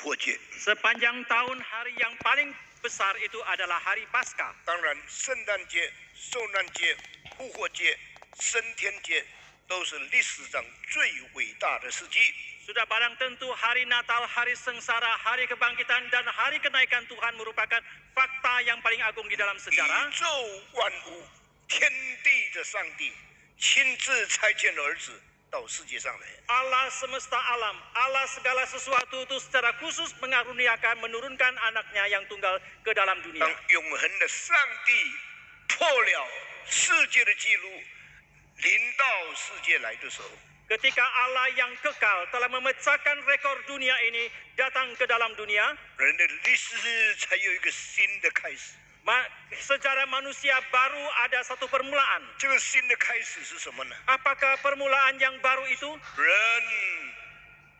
活节。 Sepanjang tahun hari yang paling besar itu adalah hari Paskah. 当然，圣诞节、受难节、复活节、升天节都是历史上最伟大的事迹。 Sudah barang tentu hari Natal, hari sengsara, hari kebangkitan, dan hari kenaikan Tuhan merupakan fakta yang paling agung di dalam 宇 sejarah. 宙万物、天地的上帝亲自差遣儿子到世界上来。 Allah semesta alam, Allah segala sesuatu itu secara khusus menurunkan anaknya yang tunggal ke dalam 当 dunia. 永恒的上帝破了世界的记录，临到世界来的时候， Ketika Allah yang kekal telah memecahkan rekor dunia ini datang ke dalam dunia, 人的历史才有一个新的开始。 sejarah manusia baru ada satu permulaan. 这个新的开始是什么呢？ Apakah permulaan yang baru itu? 人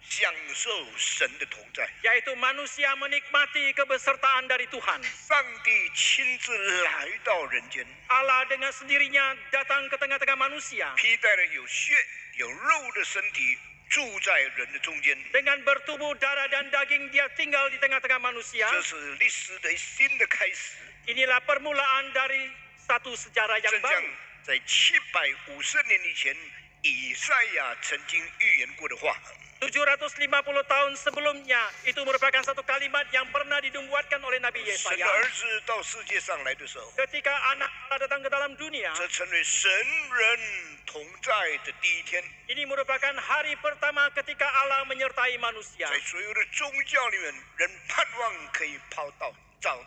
享受神的同在， Yaitu manusia menikmati kebesertaan dari Tuhan. 上帝亲自来到人间， Allah dengan sendirinya datang ke tengah-tengah manusia. 披戴了有血有肉的身体，住在人的中间。 Dengan bertubuh darah dan daging dia tinggal di tengah-tengah manusia. 这是历史的新的开始， Inilah permulaan dari satu sejarah yang 正像 baru. 在750年以前，以赛亚曾经预言过的话。 750 tahun sebelumnya itu merupakan satu kalimat yang pernah dinubuatkan oleh Nabi 神的 Yesaya. 儿子到世界上来的时候， Ketika anak Allah datang ke dalam dunia, 这成为神人同在的第一天。 ini merupakan hari pertama ketika Allah menyertai manusia. 在所有的宗教里面，人盼望可以找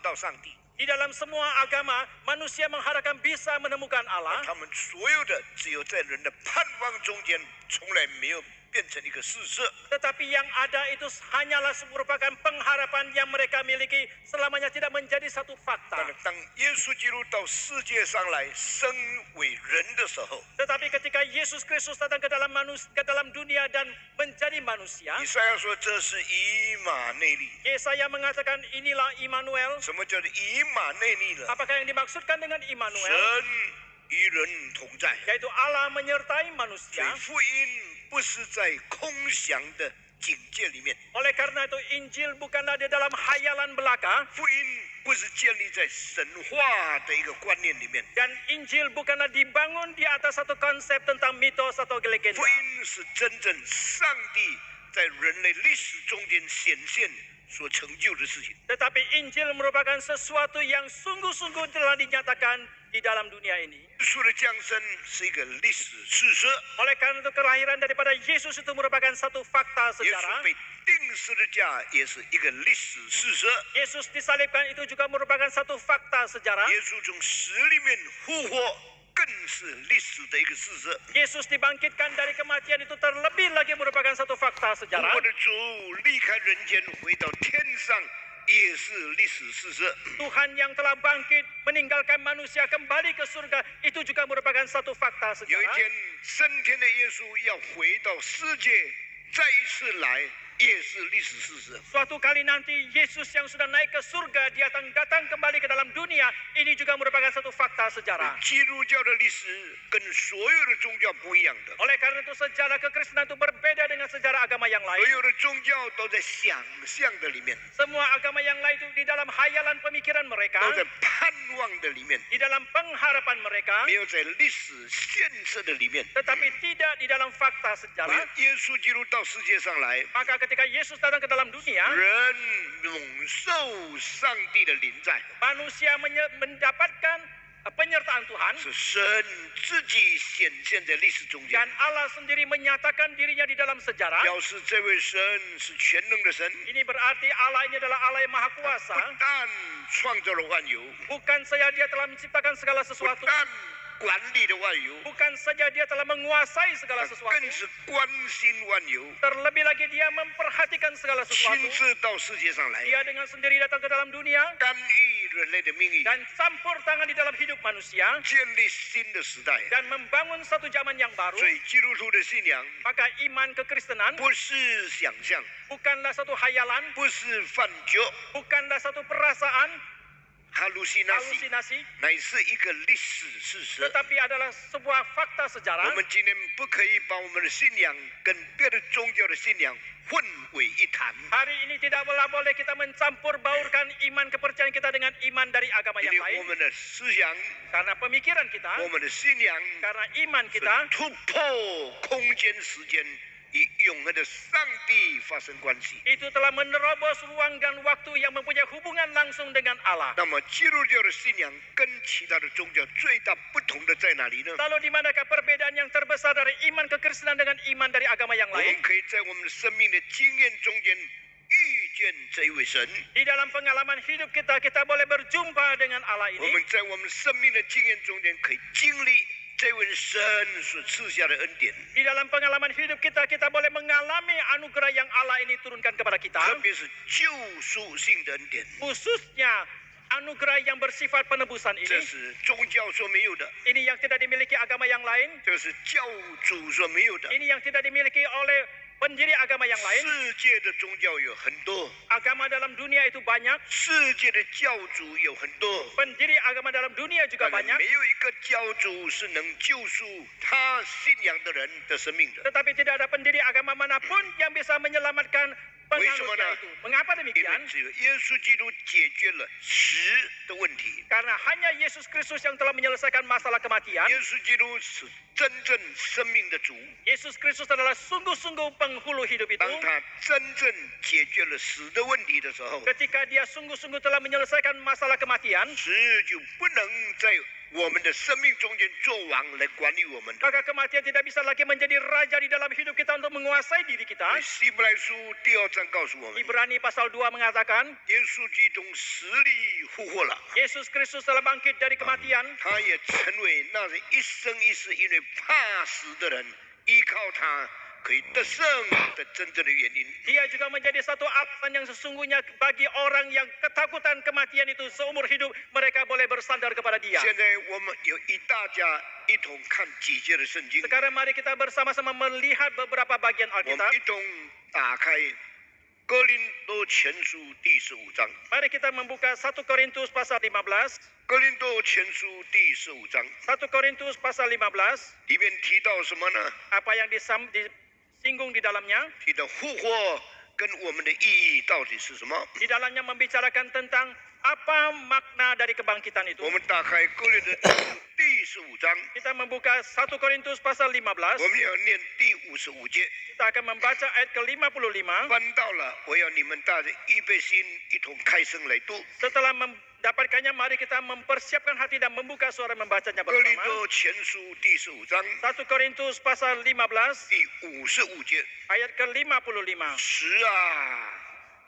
到上帝， Di dalam semua agama, manusia mengharapkan bisa menemukan Allah. 他们所有的只有在人的盼望中间，从来没有变成一个事实。 Tetapi yang ada itu hanyalah merupakan pengharapan yang mereka miliki selamanya tidak menjadi satu 但 fakta. 是当耶稣基督到世界上来身为人的时候， Tetapi ketika Yesus Kristus datang ke dalam dunia dan menjadi manusia, 以赛亚说这是以马内利。 Yesaya mengatakan inilah Immanuel. 什么叫做以马内利呢？ Apakah yang dimaksudkan dengan 神 Immanuel? 与人同在。 Yaitu Allah menyertai 所 manusia. 以福音不是在空想的境界里面， Oleh karena itu Injil bukanlah di dalam hayalan belaka. 福音不是建立在神话的一个观念里面， Dan Injil bukanlah dibangun di atas satu konsep tentang mitos atau 福 legenda. 音是真正上帝在人类历史中间显现所成就的事情。 Tetapi Injil merupakan sesuatu yang sungguh-sungguh telah dinyatakan di dalam dunia ini. 耶稣的降生是一个历史事实， Oleh karena itu kelahiran daripada Yesus itu merupakan satu fakta 耶稣 sejarah. 被钉十字架也是一个历史事实。 Yesus disalibkan itu juga merupakan satu fakta sejarah. 耶稣从死里面复活，更是历史的一个事实。 Yesus dibangkitkan dari kematian itu terlebih lagi merupakan satu fakta 复 sejarah. 活的主离开人间回到天上，也是历史事实。 Tuhan yang telah bangkit meninggalkan manusia kembali ke surga itu juga merupakan satu fakta 有一 sejarah. 天，升天的耶稣要回到世界，再一次来，也是历史事实。 Suatu kali nanti Yesus yang sudah naik ke surga dia datang kembali ke dalam dunia, ini juga merupakan satu fakta sejarah. 基督教的历史跟所有的宗教不一样的， Oleh karena itu sejarah kekristenan itu berbeda dengan sejarah agama yang 所 lain. 有的宗教都在想象的里面， Semua agama yang lain itu di dalam hayalan pemikiran mereka, 都在盼望的里面， di dalam pengharapan mereka, 没有在历史现实的里面。 tetapi tidak di dalam fakta 所以 sejarah. 耶稣基督到世界上来， Maka ketika Yesus datang ke dalam dunia, 人蒙受上帝的临在， manusia mendapatkan penyertaan Tuhan 是神自己显现在历史中间 dan，Allah sendiri menyatakan dirinya di dalam sejarah. 表示这位神是全能的神， Ini berarti Allah ini adalah Allah yang maha 不 kuasa. 但创造了万有， Bukan saja dia telah menciptakan segala 不 sesuatu, 但管理了万有， bukan saja dia telah menguasai segala 他 sesuatu, 更是关心万有， terlebih lagi dia memperhatikan segala 亲 sesuatu. 自到世界上来， Dia dengan sendiri datang ke dalam dunia 干预人类的命运， dan campur tangan di dalam hidup manusia 建立新的时代。 dan membangun satu zaman yang baru. 所以基督徒的信仰 Maka iman kekristenan 不是想象， bukanlah satu hayalan, 不是幻觉， bukanlah satu perasaan, halusinasi, 乃是一个历史事实。 tetapi adalah sebuah fakta 我 sejarah. 们今天不可以把我们的信仰跟别的宗教的信仰混为一谈， Hari ini tidak boleh kita mencampur baurkan iman kepercayaan kita dengan iman dari agama 因 yang 为 lain. 我们的思想、 Karena pemikiran kita, 我们的信仰 karena iman 是 kita 突破空间、时间，与永恒的上帝发生关系。 itu telah menerobos ruang dan waktu yang mempunyai hubungan langsung dengan Allah. 那么基督教的信仰跟其他的宗教最大不同的在哪里呢？ Lalu di manakah perbedaan yang terbesar dari iman kekristenan dengan iman dari agama yang 我 lain? 们可以在我们的生命的经验中间遇见这一位神。 Di dalam pengalaman hidup kita, kita boleh berjumpa dengan Allah 我 ini. 们在我们生命的经验中间可以经历这位神所赐下的恩典， Di dalam pengalaman hidup kita, kita boleh mengalami anugerah yang Allah ini turunkan kepada kita. 特别是救赎性的恩典， Khususnya anugerah yang bersifat penebusan 这 ini. 是宗教所没有的， Ini yang tidak dimiliki agama yang lain. 这是教主所没有的。 Ini yang tidak dimiliki oleh pendiri agama yang lain. 世界的宗教有很多， Agama dalam dunia itu banyak. 世界的教主有很多， Pendiri agama dalam dunia juga 但是 banyak. 没有一个教主是能救赎他信仰的人的生命的。 Tetapi tidak ada pendiri agama manapun yang bisa menyelamatkan penganutnya itu. Mengapa 因为 demikian? 只有耶稣基督解决了死的问题。 Karena hanya Yesus Kristus yang telah menyelesaikan masalah kematian. 耶稣基督是真正生命的主。 Yesus Kristus adalah sungguh-sungguh penghulu hidup itu. 当他真正解决了死的问题的时候， Ketika dia sungguh-sungguh telah menyelesaikan masalah kematian, 死就不能在我们的生命中间做王来管理我们的。 maka kematian tidak bisa lagi menjadi raja di dalam hidup kita untuk menguasai diri kita. 希伯来书第2章告诉我们， Ibrani pasal 2 mengatakan, 耶稣基督死里复活了， Yesus Kristus telah bangkit dari kematian. 他也成为那人一生一世因为怕死的人依靠他可以得胜的真正的原因。 Dia juga menjadi satu alasan yang sesungguhnya bagi orang yang ketakutan kematian itu seumur hidup mereka boleh bersandar kepada dia. 现在我们有一大家一同看几节的圣经， Sekarang mari kita bersama-sama melihat beberapa bagian 我们 Alkitab. 一同打开哥林多前书第15章。 Mari kita membuka 1 Korintus pasal 15. 哥林多前书第15章 1 Korintus pasal 15. 里面提到什么呢？ Apa yang disinggung di dalamnya? 提到复活跟我们的意义到底是什么？ Di dalamnya membicarakan tentang apa makna dari kebangkitan itu. 我们打开哥林多前书第15章， Kita membuka 1 Korintus pasal 15. 我们要念第55节。 Kita akan membaca ayat ke-55. 翻到了，我要你们大家预备心，一同开声来读。 Setelah mendapatkannya, mari kita mempersiapkan hati dan membuka suara membacanya 哥林 bersama. 多前书第15章 1 Korintus pasal 15第55节。 ayat ke-55. 死啊，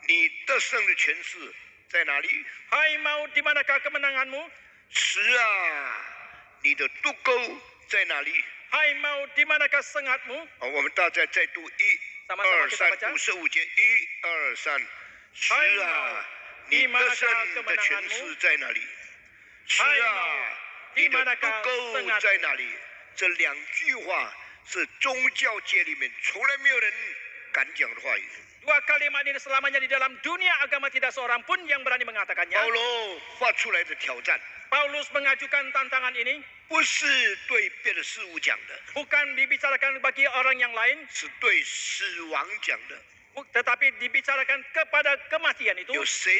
你得胜的权势在哪里？ Hai maut, di manakah kemenanganmu? 死啊，你的渡钩在哪里？ Hai maut, di manakah sengatmu? 好，我们大家再读sama-sama 1、2、kita 3、baca. 55节，1、2、3。死啊，你得胜的权势在哪里？死啊，你的渡钩在哪里？这两句话是宗教界里面从来没有人敢讲的话语。 Dua kalimat ini selamanya di dalam dunia agama tidak seorang pun yang berani mengatakannya. 保罗发出来的挑战， Paulus mengajukan tantangan ini 不是对别的事物讲的， bukan dibicarakan bagi orang yang lain, 是对死亡讲的。 tetapi dibicarakan kepada kematian itu. 有谁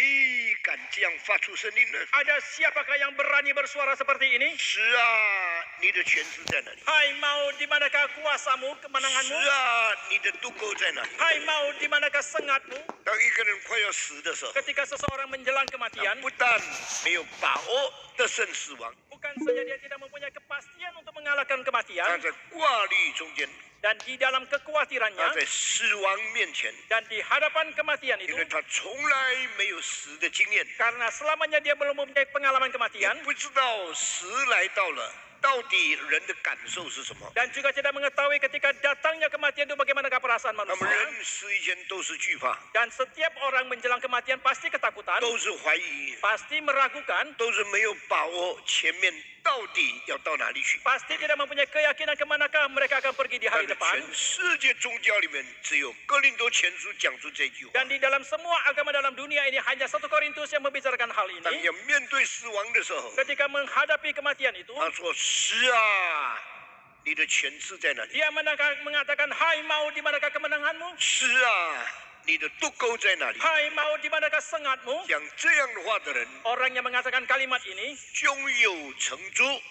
敢这样发出声音呢？ Ada siapakah yang berani bersuara seperti ini? 死啊，你的权势在哪里？ Hai maut, di manakah kuasamu, 死 kemenanganmu? 啊，你的渡钩在哪里？ Hai maut, di manakah sengatmu? 当一个人快要死的时候， Ketika seseorang menjelang 他 kematian, 不但没有把握得胜死亡， bukan saja dia tidak mempunyai kepastian untuk mengalahkan 他 kematian, 在挂虑中间， dan di dalam 他 kekhawatirannya 在死亡面前， dan di hadapan kematian 因 itu, 为他从来没有死的经验， karena selamanya dia belum mempunyai pengalaman 也 kematian, 不知道死来到了，到底人的感受是什么。 dan juga tidak mengetahui ketika datangnya kematian itu bagaimanakah perasaan 他们 manusia. 人死以前都是惧怕， Dan setiap orang menjelang kematian pasti ketakutan, 都是怀疑， pasti meragukan, 都是没有把握前面到底要到哪里去？ pasti tidak mempunyai keyakinan kemanakah mereka akan pergi di 但 hari 是 depan. 全世界宗教里面，只有哥林多前书讲出这句话。 Dan di dalam semua agama dalam dunia ini hanya 1 Korintus yang membicarakan hal 当 ini. 要面对死亡的时候， Ketika menghadapi kematian itu, 他说：“是啊，你的权势在哪里？ dia mengatakan, hai maut, di manakah kemenanganmu? 是啊，你的渡钩在哪里？” Hai maut, di manakah sengatmu? 讲这样的话的人， Orang yang mengatakan kalimat ini, 胸有成竹，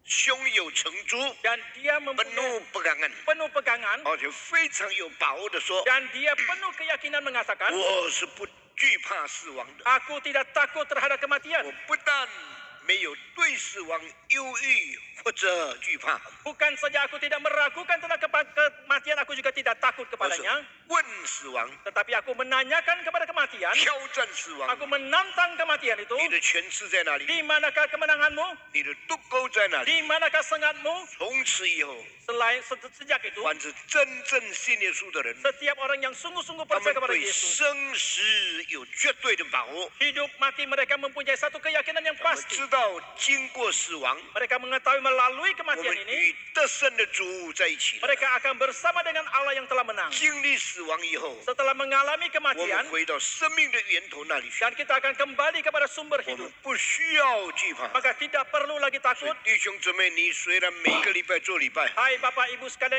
胸有成竹， dan dia 不 mempunyai 怒不敢言， penuh pegangan, 而且非常有把握的说 dan dia penuh keyakinan：“ mengatakan, 我是不惧怕死亡的。 aku tidak takut terhadap kematian. 我不但没有对死亡忧郁或者惧怕， Bukan saja aku tidak meragukan tentang kematian, aku juga tidak takut 而是 kepadanya. 问死亡， Tetapi aku menanyakan kepada kematian, 挑战死亡。 aku menantang kematian itu. 你的权势在哪里？ Di manakah kemenanganmu? 你的渡钩在哪里？ Di manakah sengatmu? 从此以后， Sejak itu, 凡是真正信耶稣的人， setiap orang yang sungguh-sungguh 他 percaya 们 kepada 对 Yesus, 生死有绝对的把握。 hidup mati mereka mempunyai satu keyakinan yang 他们 pasti. 知道经过死亡， Mereka mengetahui melalui 我 kematian 们 ini, 与得胜的主在一起了。 mereka akan bersama dengan Allah yang telah menang. 经历死亡以后， Setelah mengalami 我 kematian, 们回到生命的源头那里去， dan kita akan kembali kepada sumber 我们 hidup, 不需要惧怕。 maka tidak perlu lagi 所以 takut. 弟兄姊妹，你虽然每个礼拜做礼拜， Hai Bapak Ibu sekalian,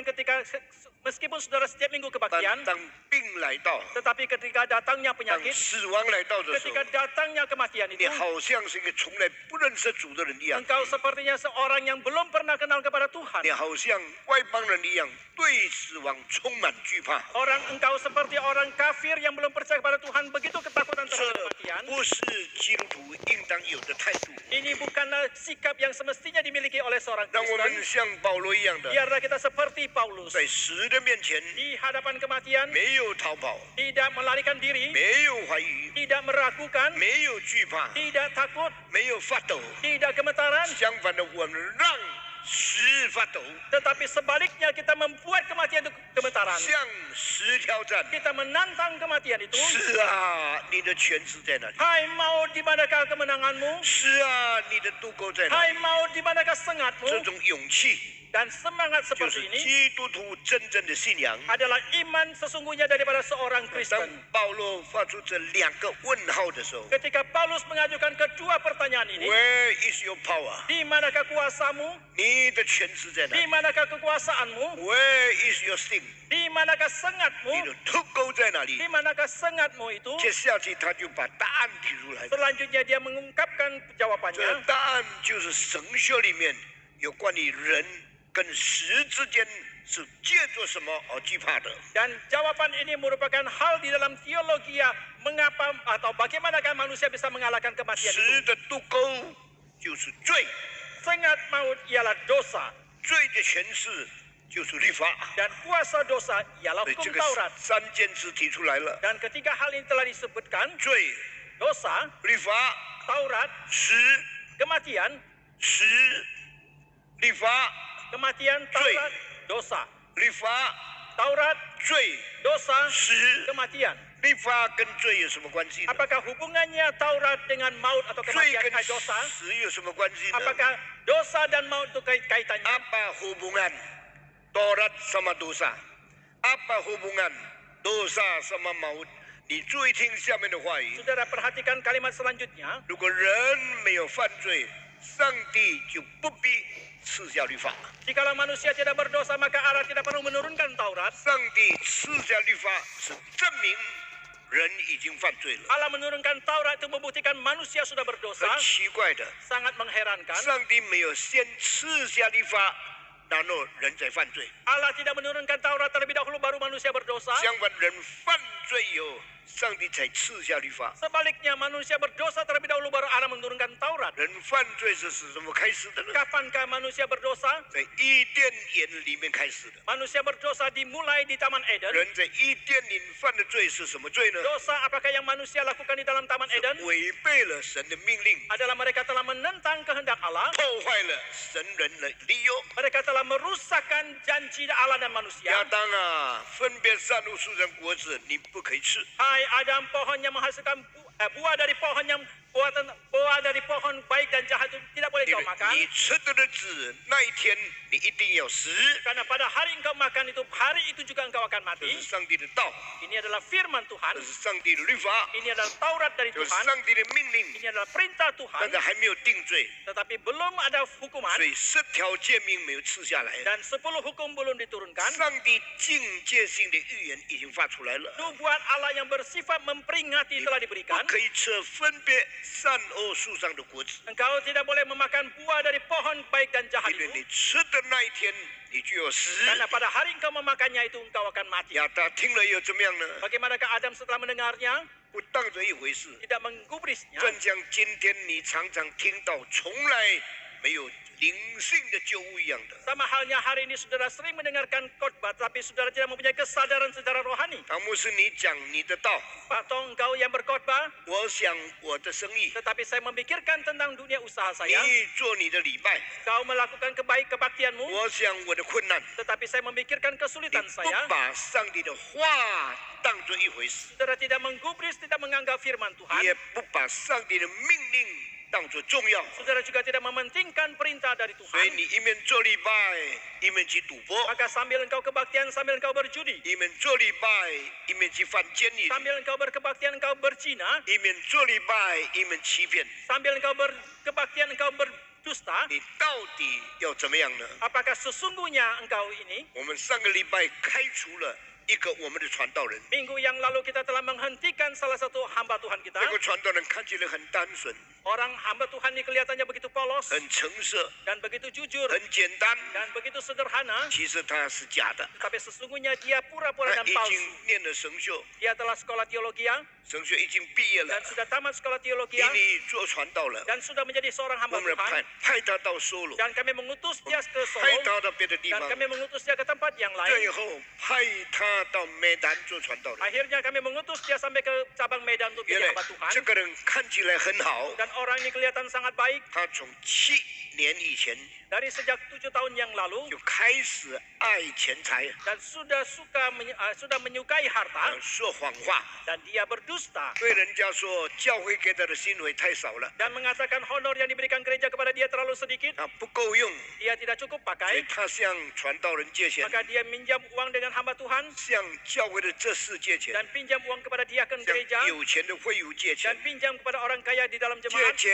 meskipun saudara setiap minggu 但 kebaktian, 当病来到， tetapi ketika datangnya 当 penyakit, 死亡来到的时 ketika 候， datangnya kematian 你 itu, 好像是一个从来不认识主的人一样， engkau sepertinya seorang yang belum pernah kenal kepada Tuhan. 你好像外邦人一样，对死亡充满惧怕。 Engkau seperti orang kafir yang belum percaya kepada Tuhan, begitu ketakutan 这 terhadap kematian. 不是基督徒应当有的态度。 Ini bukanlah sikap yang semestinya dimiliki oleh seorang 让我们 Kristen. 像保罗一样的， Biarlah kita seperti Paulus, 在死的面前 di hadapan kematian, 没有逃跑， tidak melarikan diri, 没有怀疑， tidak meragukan, 没有惧怕， tidak takut, 没有发抖。 tidak gemetaran. 相反的，我们让死发抖， Tetapi sebaliknya kita membuat kematian itu gemetaran. 向死挑战。 Kita menantang kematian itu. 是啊，你的权势在哪里？ Hai maut, di manakah kemenanganmu? 是啊，你的渡钩在哪 Hai 里？ maut, di manakah 这 sengatmu? 种勇气 Dan semangat 就 seperti 是 ini 基督徒真正的信仰。 adalah iman sesungguhnya daripada seorang 当 Kristen. 保罗发出这两个问号的时候 Ketika Paulus mengajukan kedua pertanyaan ini, ，Where is your power？ di manakah kuasamu? 你的权势在哪 Di 里 manakah kekuasaanmu? ？Where is your sting？ Di manakah 你 sengatmu? 的渡钩在哪里 Di？manakah sengatmu itu? 接下去他就把答案提出来。 Selanjutnya dia mengungkapkan 这 jawabannya. 答案就是神学里面有关于人跟死之间是借着什么而惧怕的。 Dan jawaban ini merupakan hal di dalam teologi mengapa atau bagaimanakah manusia bisa mengalahkan kematian 死 itu. 的渡钩就是罪， Sengat maut ialah dosa 罪的权势就是律法。 dan kuasa dosa ialah 所以这 hukum 个 Taurat. 三件事提出来了： Dan ketiga hal ini telah disebutkan, 罪、 dosa, 律法、 Taurat, 死、 kematian, 死、律法、 kematian, Taurat, dosa. 律法、 Taurat, 罪、 dosa, 死。 kematian. 律法跟罪有什么关系呢？ Apakah hubungannya Taurat dengan maut atau 罪 kematian 跟 dosa? 死有什么关系呢？ Apakah dosa dan maut itu kaitannya? Apa hubungan Taurat sama dosa? Apa hubungan dosa sama maut？你注意听下面的话语。 Saudara perhatikan kalimat selanjutnya. 如果人没有犯罪，上帝就不必赐下律法。 Jikalau manusia tidak berdosa, maka Allah tidak perlu menurunkan Taurat. 上帝赐下律法是证明人已经犯罪了。 Allah menurunkan Taurat itu membuktikan manusia sudah berdosa. 很奇怪的， Sangat mengherankan. 上帝没有先赐下律法，然后人在犯罪。 Allah tidak menurunkan Taurat terlebih dahulu baru manusia berdosa. 相反，人犯罪以后，上帝才赐下律法。 Sebaliknya manusia berdosa terlebih dahulu baru Allah menurunkan Taurat. 人犯罪是什么开始的呢？ Kapankah manusia berdosa? 在伊甸园里面开始的。 Manusia berdosa dimulai di Taman Eden. 人在伊甸园犯的罪是什么罪呢？ Dosa apakah yang manusia lakukan di dalam Taman Eden? 违背了神的命令， Adalah mereka telah menentang kehendak Allah. 破坏了神人的利用。 Mereka telah merusakkan janji Allah dan manusia. 亚当啊，分别善恶树上果子你不可以吃。 Hai Adam, pohon yang menghasilkan buah dari pohon yang buah dari pohon baik dan jahat itu tidak boleh 因 kau 为 makan. 你吃的日子那一天你一定要死， Karena pada hari engkau makan itu, hari itu juga engkau akan 这 mati. 是上帝的道， Ini adalah firman Tuhan. 这是上帝的律法， Ini adalah Taurat dari 这是 Tuhan. 上帝的命令， Ini adalah perintah 但 Tuhan. 是还没有定罪， Tetapi belum ada hukuman 所以10条诫命没有赐下来。 dan 10 hukum belum diturunkan. 上帝境界性的预言已经发出来了， Nubuat Allah yang bersifat memperingati telah 不 diberikan. 可以吃分别善恶树上的果子， Engkau tidak boleh memakan buah dari pohon baik dan jahat 因为 itu. 你吃的那一天你就要死。 Karena pada hari engkau memakannya itu engkau akan mati. 亚当听了又怎么样呢？ Bagaimanakah Adam setelah mendengarnya? 不当着一回事， Tidak menggubrisnya. 正像今天你常常听到从来没有灵性的救物一样的。 Sama halnya hari ini saudara sering mendengarkan khotbah, tapi saudara tidak mempunyai kesadaran secara rohani. 当牧师你讲你的道， Pak Tong, engkau yang berkhotbah, 我想我的生意， tetapi saya memikirkan tentang dunia usaha 你 saya. 做你的礼拜， Kau melakukan kebaktianmu, 我想我的困难， tetapi saya memikirkan 你 kesulitan 不 saya. 把上帝的话当做一回事， Saudara tidak menggubris, tidak menganggap firman 也 Tuhan. 不把上帝的命令当作重要， Saudara juga tidak mementingkan perintah dari 所以 Tuhan. 你一面做礼拜，一面去赌博； Maka sambil engkau kebaktian, sambil engkau berjudi. 一面做礼拜，一面去犯奸淫； Sambil engkau berkebaktian, engkau berzina. 一面做礼拜，一面欺骗。 Sambil engkau berkebaktian, engkau berdusta. 你到底要怎么样呢？ Apakah sesungguhnya engkau ini? 我们上个礼拜开除了一个我们的传道人， Minggu yang lalu kita telah menghentikan salah satu hamba Tuhan kita. 这个传道人看起来很单纯， Orang hamba Tuhan ini kelihatannya begitu polos 很诚实， dan begitu jujur 很简单， dan begitu sederhana. 其实他是假的。 Tapi sesungguhnya dia pura-pura 他 dan 已 palsu. 经念了神学， Dia telah sekolah teologi 神学已经毕业了 dan，sudah tamat sekolah teologi 给你做传道了。 dan sudah menjadi seorang 我 hamba 们 Tuhan. 派他到收罗， Dan kami mengutus dia ke 派 Solo 他到别的地 dan 方， kami mengutus dia ke tempat yang 最 lain. 后派他到梅丹做传道人。 Akhirnya kami mengutus dia sampai ke cabang Medan untuk 原 menjadi 来 hamba Tuhan. 这个人看起来很好， Dan orang ini kelihatan sangat baik. 他从7年以前 Dari sejak 7 tahun yang lalu 就开始爱钱财， dan sudah menyukai harta 说谎话， dan dia berdusta 对人家说教会给他的薪水太少了， dan mengatakan honor yang diberikan gereja kepada dia terlalu sedikit. 他不够用， Dia tidak cukup 所以 pakai. 他向传道人借钱， Maka dia minjam uang dengan hamba Tuhan 向教会的这事借钱， dan pinjam uang kepada diaken 向 gereja 有钱的会友借钱 dan，pinjam kepada orang kaya di dalam 借 jemaat 钱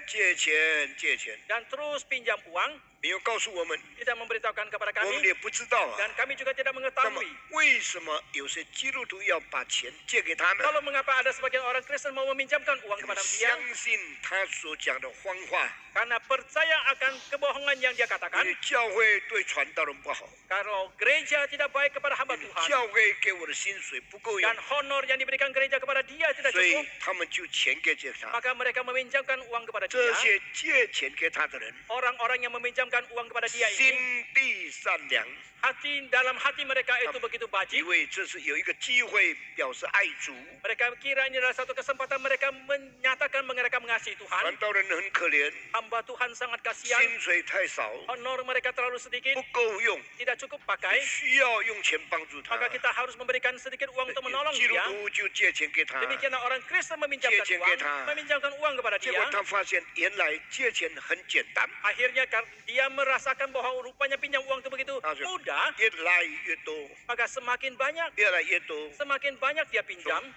借钱借钱， dan terus pinjam uang. 没有告诉我们， Tidak memberitahukan kepada 我们 kami 也不知道啊。 dan kami juga tidak 那么 mengetahui. 为什么有些基督徒要把钱借给他呢？ Lalu mengapa ada sebagian orang Kristen mau meminjamkan uang 因为 kepada dia? 相信他所讲的谎话， Karena percaya akan kebohongan yang dia 因 katakan. 为教会对传道人不好， Kalau gereja tidak baik kepada hamba 因为 Tuhan 教会给我的薪水不够用 dan，honor yang diberikan gereja kepada dia tidak 所以 cukup, 他们就钱给他。 maka mereka meminjamkan uang kepada 这 dia. 些借钱给他的人， Orang-orang yang meminjamkan uang kepada dia 心 ini, 地善良， dalam hati mereka itu begitu 以 baik. 为这是有一个机会表示爱主。 Mereka kira ini adalah satu kesempatan mereka menyatakan mereka mengasihi 传 Tuhan. 道人很可怜， Hamba Tuhan sangat kasihan, 薪水太少， honor mereka terlalu sedikit, 不够用， tidak cukup pakai. 需要用钱帮助他 Maka。kita harus memberikan sedikit uang untuk menolong 基督 dia. 徒就借钱给他， Demikianlah orang Kristen meminjamkan借钱给他。 meminjamkan uang kepada 结 dia. 果他发现原来借钱很简单， Akhirnya dia merasakan bahwa rupanya pinjam uang itu begitu 他说 mudah. 越来越多， Maka semakin banyak, 越来越多。 semakin banyak dia pinjam.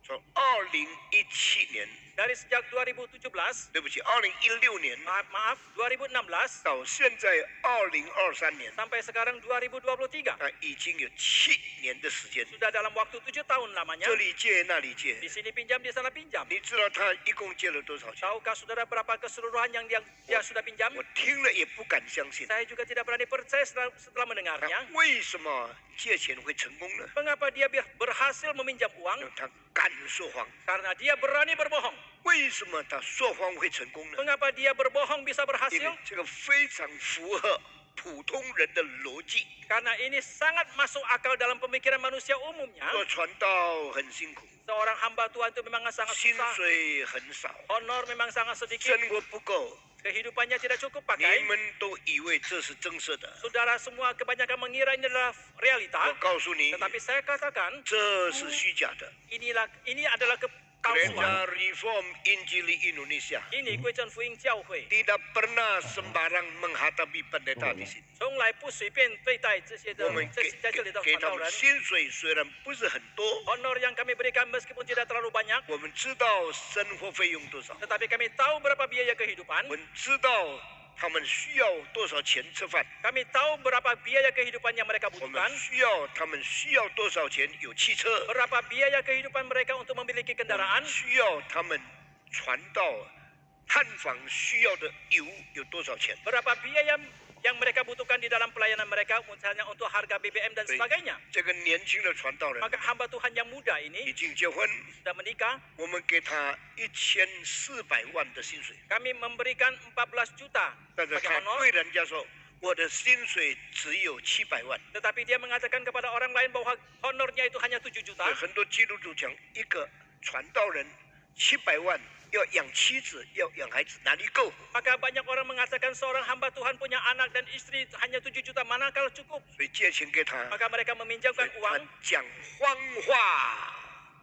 从2017年， Dari sejak 2017, 对不起，2016年 maaf 2016到现在2023年， sampai sekarang 2023. 已经有7年的时间， Sudah dalam waktu 7 tahun lamanya. 这里借那里借。 Di sini pinjam, di sana pinjam. 你知道他一共借了多少钱？ Tahukah saudara berapa keseluruhan yang dia sudah pinjam? 我听了也不敢相信。 Saya juga tidak berani percaya setelah 他 mendengarnya. 为什么借钱会成功呢？ Mengapa dia berhasil meminjam 因 uang? 为他敢说谎。 Karena dia berani berbohong. 为什么他说谎会成功呢？ Mengapa dia berbohong bisa 因 berhasil? 为这个非常符合普通人的逻辑。 Karena ini sangat masuk akal dalam pemikiran manusia umumnya. 做传道很辛苦， Seorang hamba Tuhan itu memang sangat 薪 susah. 水很少， Honor memang sangat 生 sedikit. 活不够。 Kehidupannya tidak cukup 你 pakai. 们都以为这是真实的， Saudara semua kebanyakan mengira ini adalah realita. 我告诉你， Tetapi saya katakan 这是虚假的。 ini adalah kepalsuan. Gereja Reform Injili Indonesia Ini Kwechan Fuing Jiao Hui. tidak pernah sembarang menghadapi pendeta di sini. 从来不随便对待这些的我们在这里的给他们传道人。薪水虽然不是很多， Honor yang kami berikan meskipun tidak terlalu banyak, 我们知道生活费用多少， tetapi kami tahu berapa biaya kehidupan. 我们知道他们需要多少钱吃饭， Kami tahu berapa biaya kehidupan yang mereka 我们 butuhkan, 他们需要多少钱有汽车， berapa biaya kehidupan mereka untuk memiliki 我们 kendaraan, 需要他们传道探访需要的油有多少钱。 berapa biaya yang mereka butuhkan di dalam pelayanan mereka, misalnya untuk harga BBM dan 所以 sebagainya. 这个年轻的传道人 Maka hamba Tuhan yang muda 已 ini 经结婚， sudah menikah, 我们给他1400万的薪水， kami memberikan 14 juta 但是 sebagai 他 honor, 对人家说我的薪水只有700万。 tetapi dia mengatakan kepada orang lain bahwa honornya itu hanya 7 juta. 所以很多基督徒讲，一个传道人700万要养妻子，要养孩子，哪里够？ Maka banyak orang mengatakan seorang hamba Tuhan punya anak dan istri hanya 7 juta, manakala cukup? 所以借钱给他， Maka mereka 所 meminjamkan 以他 uang. 讲谎话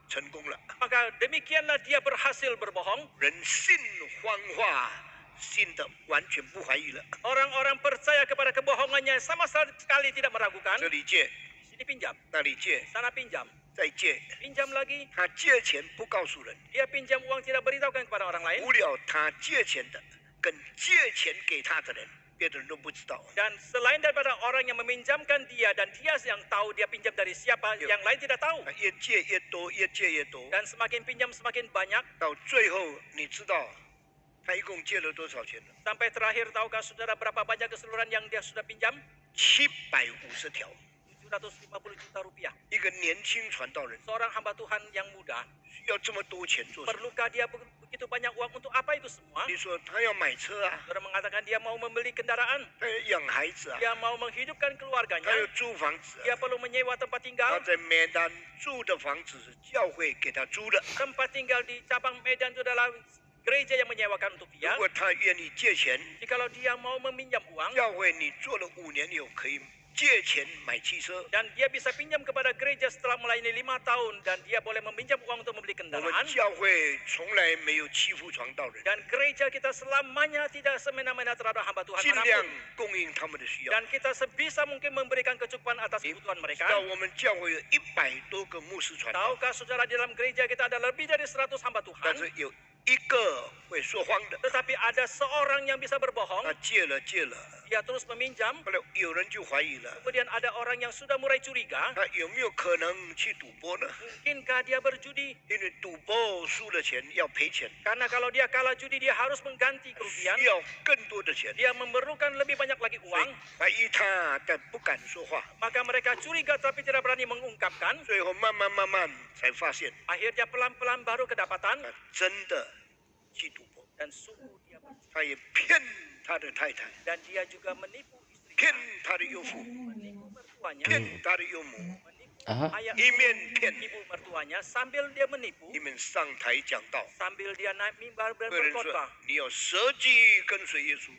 成功了。 Maka demikianlah dia berhasil berbohong. 人信谎话，信的完全不怀疑了。 Orang-orang percaya kepada kebohongannya sama sekali tidak meragukan. 这里借， Di sini pinjam, 那里借， sana pinjam, 再借。 pinjam lagi. 他借钱不告诉人， Dia pinjam uang tidak beritahukan kepada orang lain. 除了他借钱的跟借钱给他的人，别的人都不知道。 Dan selain daripada orang yang meminjamkan dia dan dia yang tahu dia pinjam dari siapa, Ya. yang lain tidak tahu. 越借越多，越借越多， Dan semakin pinjam semakin banyak. 到最后你知道他一共借了多少钱呢？ Sampai terakhir tahukah saudara berapa banyak keseluruhan yang dia sudah pinjam? 750条。 750 juta rupiah. 一个年轻传道人 Seorang hamba Tuhan yang muda, 需要这么多钱做什么？ perlukah dia begitu banyak uang untuk apa itu semua? 你说他要买车啊， Saudara mengatakan dia mau membeli kendaraan, 他要养孩子啊， dia mau menghidupkan 他要 keluarganya, 租房子啊。 dia perlu menyewa tempat 他 tinggal. 在梅丹住的房子是教会给他租的。 Tempat tinggal di cabang Medan itu adalah gereja yang menyewakan untuk 如 dia. 果他愿意借钱， Jikalau dia mau meminjam uang 教会你做了5年以后可以借钱买汽车。 dan dia bisa pinjam kepada gereja setelah melayani 5 tahun dan dia boleh meminjam uang untuk membeli 我们 kendaraan. 教会从来没有欺负传道人， Dan gereja kita selamanya tidak semena-mena terhadap hamba Tuhan 尽量 manapun. 供应他们的需要。 Dan kita sebisa mungkin memberikan kecukupan atas kebutuhan 知 mereka. 道我们教会有100多个牧师传道， Tahukah saudara di dalam gereja kita ada lebih dari 100 hamba 但 Tuhan, 是有一个会说谎的， tetapi ada seorang yang bisa berbohong. 他借了， Dia terus meminjam. 后来有人就怀疑了， Kemudian ada orang yang sudah mulai curiga, 他有没有可能去赌博呢？ mungkinkah dia berjudi? 因为赌博输了钱要赔钱， Karena kalau dia kalah judi dia harus mengganti kerugian. 需要更多的钱， Dia memerlukan lebih banyak lagi 所以 uang. 怀疑他，但不敢说话。 Maka mereka curiga tapi tidak berani mengungkapkan. 最后慢慢才发现， Akhirnya pelan-pelan baru kedapatan 他真的去赌博， dan sungguh dia berjudi. 他也骗他的太太， Dan dia juga menipu 骗 istrinya, 他的岳父， menipu mertuanya, 骗他的岳母， menipu Aha. ayah 一面骗， ibu mertuanya sambil dia menipu, 一面上台讲道。 sambil dia naik mimbar dan 个人说 berkhotbah. 你要舍己跟随耶稣，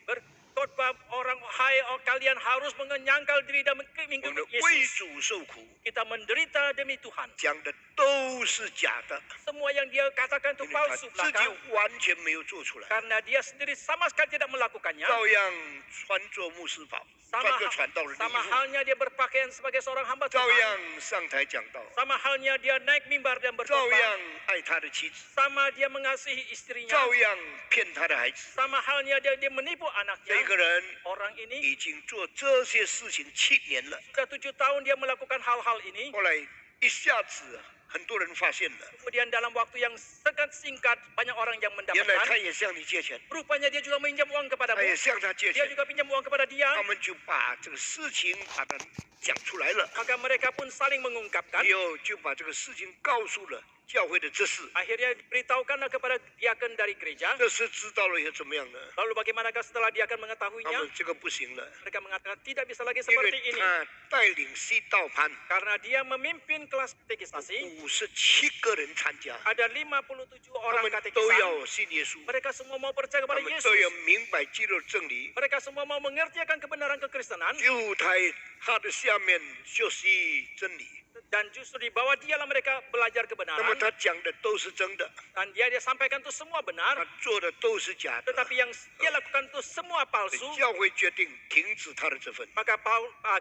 Berkhotbah orang, hai kalian harus menyangkal diri dan 我 mengikut 们为 Yesus. 主受苦， Kita menderita demi Tuhan. 讲的都是假的， Semua yang dia katakan itu 因为他 palsu 自己 belaka. 完全没有做出来， Karena dia sendiri sama sekali tidak melakukannya. 照样穿着牧师袍，穿 Sama, 着传道人的 sama 衣服， halnya dia berpakaian sebagai seorang hamba 照 Tuhan. 样上台讲道， Sama halnya dia naik mimbar dan 照 berkhotbah. 样爱他的妻子， Sama dia mengasihi istrinya. 照样骗他的孩子。 Sama halnya dia menipu 这 anaknya. 个人 Orang ini 已经做这些事情7年了， sudah 7 tahun dia melakukan hal-hal ini. 后来一下子很多人发现了， Kemudian dalam waktu yang sangat singkat banyak orang yang 原来他 mendapatkan. 也向你借钱， Rupanya dia juga meminjam uang 他 kepadamu. 也向他借 Dia 钱， juga pinjam uang kepada dia. 他们就把这个事情把它讲出来了， Maka mereka pun saling mengungkapkan. 以后就把这个事情告诉了教会的执事， Akhirnya diberitahukanlah kepada diaken dari gereja. 这事知道了以后怎么样呢？ Lalu bagaimanakah setelah diaken 他 mengetahuinya? 们这个不行了， Mereka mengatakan tidak bisa lagi 因为 seperti ini. 他带领西道班， Karena dia memimpin kelas katekisasi. 57个人参加， Ada 57 他 orang 们都 katekisan. 要信耶稣， Mereka semua mau percaya 他 kepada 们 Yesus. 都要明白基督的真理。 Mereka semua mau mengerti akan kebenaran kekristenan. 就在他的下面学习真理， Dan justru di bawah dialah mereka belajar 那么 kebenaran. 他讲的都是真的， Dan dia sampaikan itu semua 他 benar. 做的都是假的。 Tetapi yang dia lakukan itu semua palsu. 教会决定停止他的这份， Maka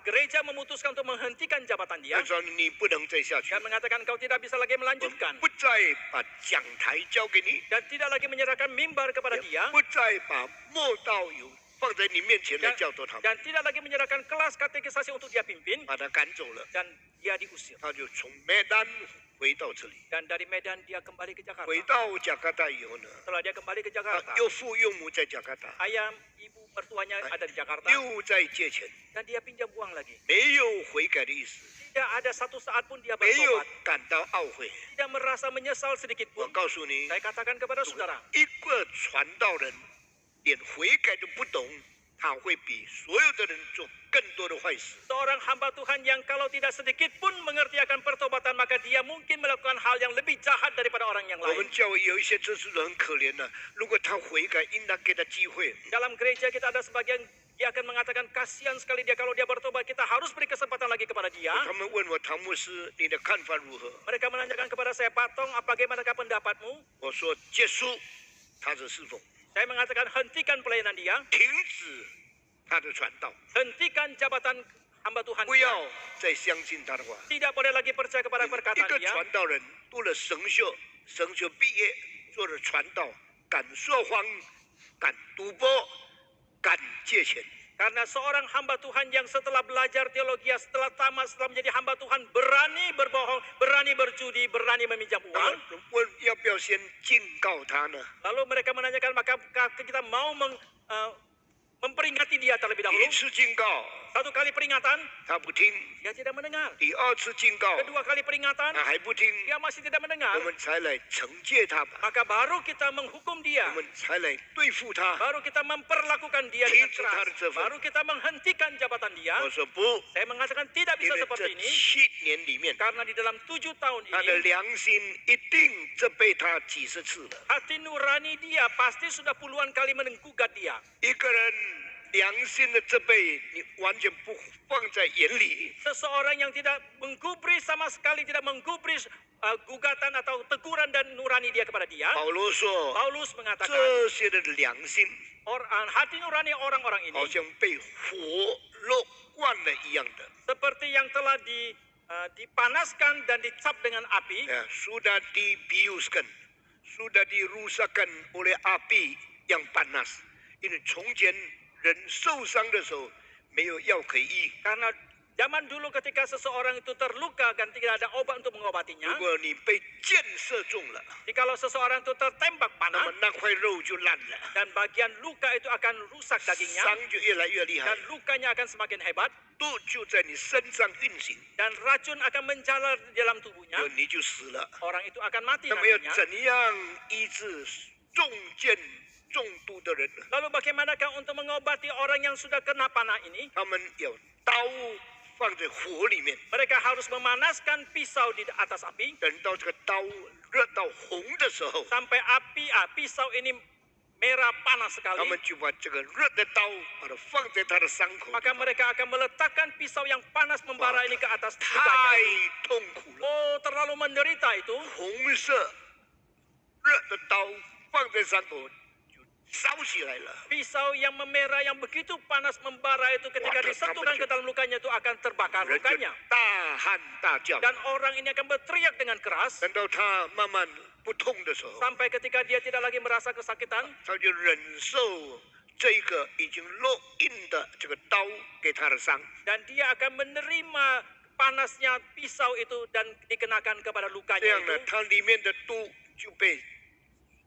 gereja memutuskan untuk menghentikan jabatan dia. 他说你不能再下去， Dan mengatakan kau tidak bisa lagi 我 melanjutkan. 不再把讲台交给你， Dan tidak lagi menyerahkan mimbar kepada 也 dia. 不再把默道友放在你面前来 Dan, 教导他们， dan tidak lagi menyerahkan kelas katekisasi untuk dia pimpin. 把他赶走了， Dan dia diusir. 他就从麦丹回到这里。 Dan dari Medan dia kembali ke Jakarta. 回到加卡达以后呢， Setelah dia kembali ke 他 Jakarta, 岳父岳母在加卡达， ayah ibu mertuanya ada di Jakarta. 又在借钱， Dan dia pinjam uang lagi. 没有悔改的意思， Tidak ada satu saat pun dia 没有 bertobat. 感到懊悔。 Tidak merasa menyesal sedikit 我 pun. 告诉你， Saya katakan kepada saudara, 一个传道人连悔改都不懂，他会比所有的人做更多的坏事。 seorang hamba Tuhan yang kalau tidak sedikit pun mengerti akan pertobatan, maka dia mungkin melakukan hal yang lebih jahat daripada orang yang 我 lain. 们教会有一些真是人很可怜的，如果他悔改，应当给他机会。 Dalam gereja kita ada sebagian dia akan mengatakan kasihan sekali dia kalau dia bertobat, kita harus beri kesempatan lagi kepada dia. 他们问我唐牧师，你的看法如何？ Mereka menanyakan kepada saya, Pak Tong, bagaimanakah pendapatmu? 我说结束他的侍奉， Saya mengatakan hentikan pelayanan dia, 停止他的传道， hentikan jabatan hamba Tuhan 不 dia. 要再相信他的话。 Tidak boleh lagi percaya kepada 一 perkataan 个 dia. 传道人读了神学，神学毕业做了传道，敢说谎，敢赌博，敢借钱。 Karena seorang hamba Tuhan yang setelah belajar teologi, setelah tamat, setelah menjadi hamba Tuhan, berani berbohong, berani berjudi, berani meminjam 那 uang. 么问要不要先警告他呢？ Lalu mereka menanyakan, maka kita mau memperingati dia terlebih 第 dahulu. 一次警告 Satu kali peringatan, 他不听， dia tidak mendengar. 第二次警告 Kedua kali peringatan, 他还不听， dia masih tidak mendengar. 我们才来惩戒他吧， Maka baru kita menghukum dia. 我们才来对付他。 Baru kita memperlakukan dia dengan Itu keras. harus telepon. Baru kita menghentikan jabatan dia. 我说不， Saya mengatakan tidak 因 bisa 为 seperti 这 ini. 7年里面， Karena di dalam 7 tahun 他的 ini, 良心一定责备他几十次了。 hati nurani dia pasti sudah puluhan kali menggugat dia. 一个人良心的责备，你完全不放在眼里。 Seseorang yang tidak menggubris sama sekali, tidak menggubris gugatan atau teguran dan nurani dia kepada dia. 保罗说， Paulus mengatakan, 这些的良心 hati nurani orang-orang ini 好像被火肉灌了一样的， seperti yang telah dipanaskan dan dicap dengan api. sudah dibiuskan, sudah dirusakkan oleh api yang panas. 因为从前人受伤的时候没有药可以医， Karena zaman dulu ketika seseorang itu terluka dan tidak ada obat untuk 如 mengobatinya, 果你被箭射中了， jikalau seseorang itu tertembak 那 panah 么那块肉就烂了， dan bagian luka itu akan rusak 伤 dagingnya 就越来越厉害 dan，lukanya akan semakin hebat 毒就在你身上运行， dan racun akan menjalar di dalam tubuhnya, 你就死了。 orang itu akan mati 那么要 nantinya. 怎样医治中箭中毒的人呢？ Lalu bagaimanakah untuk mengobati orang yang sudah kena panah ini? 他们有刀放在火里面， Mereka harus memanaskan pisau di atas api 等到这个刀热到红的时候， sampai pisau ini merah panas 他 sekali. 们就把这个热的刀把它放在他的伤口， Maka mereka akan meletakkan pisau yang panas membara ini ke atas 太 lukanya. 痛苦了。 Oh, terlalu menderita itu. 红色热的刀放在伤口就烧起来了， Pisau yang memerah yang begitu panas membara itu ketika Waduh, disentuhkan ke dalam lukanya itu akan terbakar 人就 lukanya. 大喊大叫。 Dan orang ini akan berteriak dengan keras 等到他慢慢不痛的时候， sampai ketika dia tidak lagi merasa kesakitan, 他就忍受这个已经烙印的这个刀给他的伤。 dan dia akan menerima panasnya pisau itu dan dikenakan kepada 这 lukanya 样呢， itu. 他里面的毒就被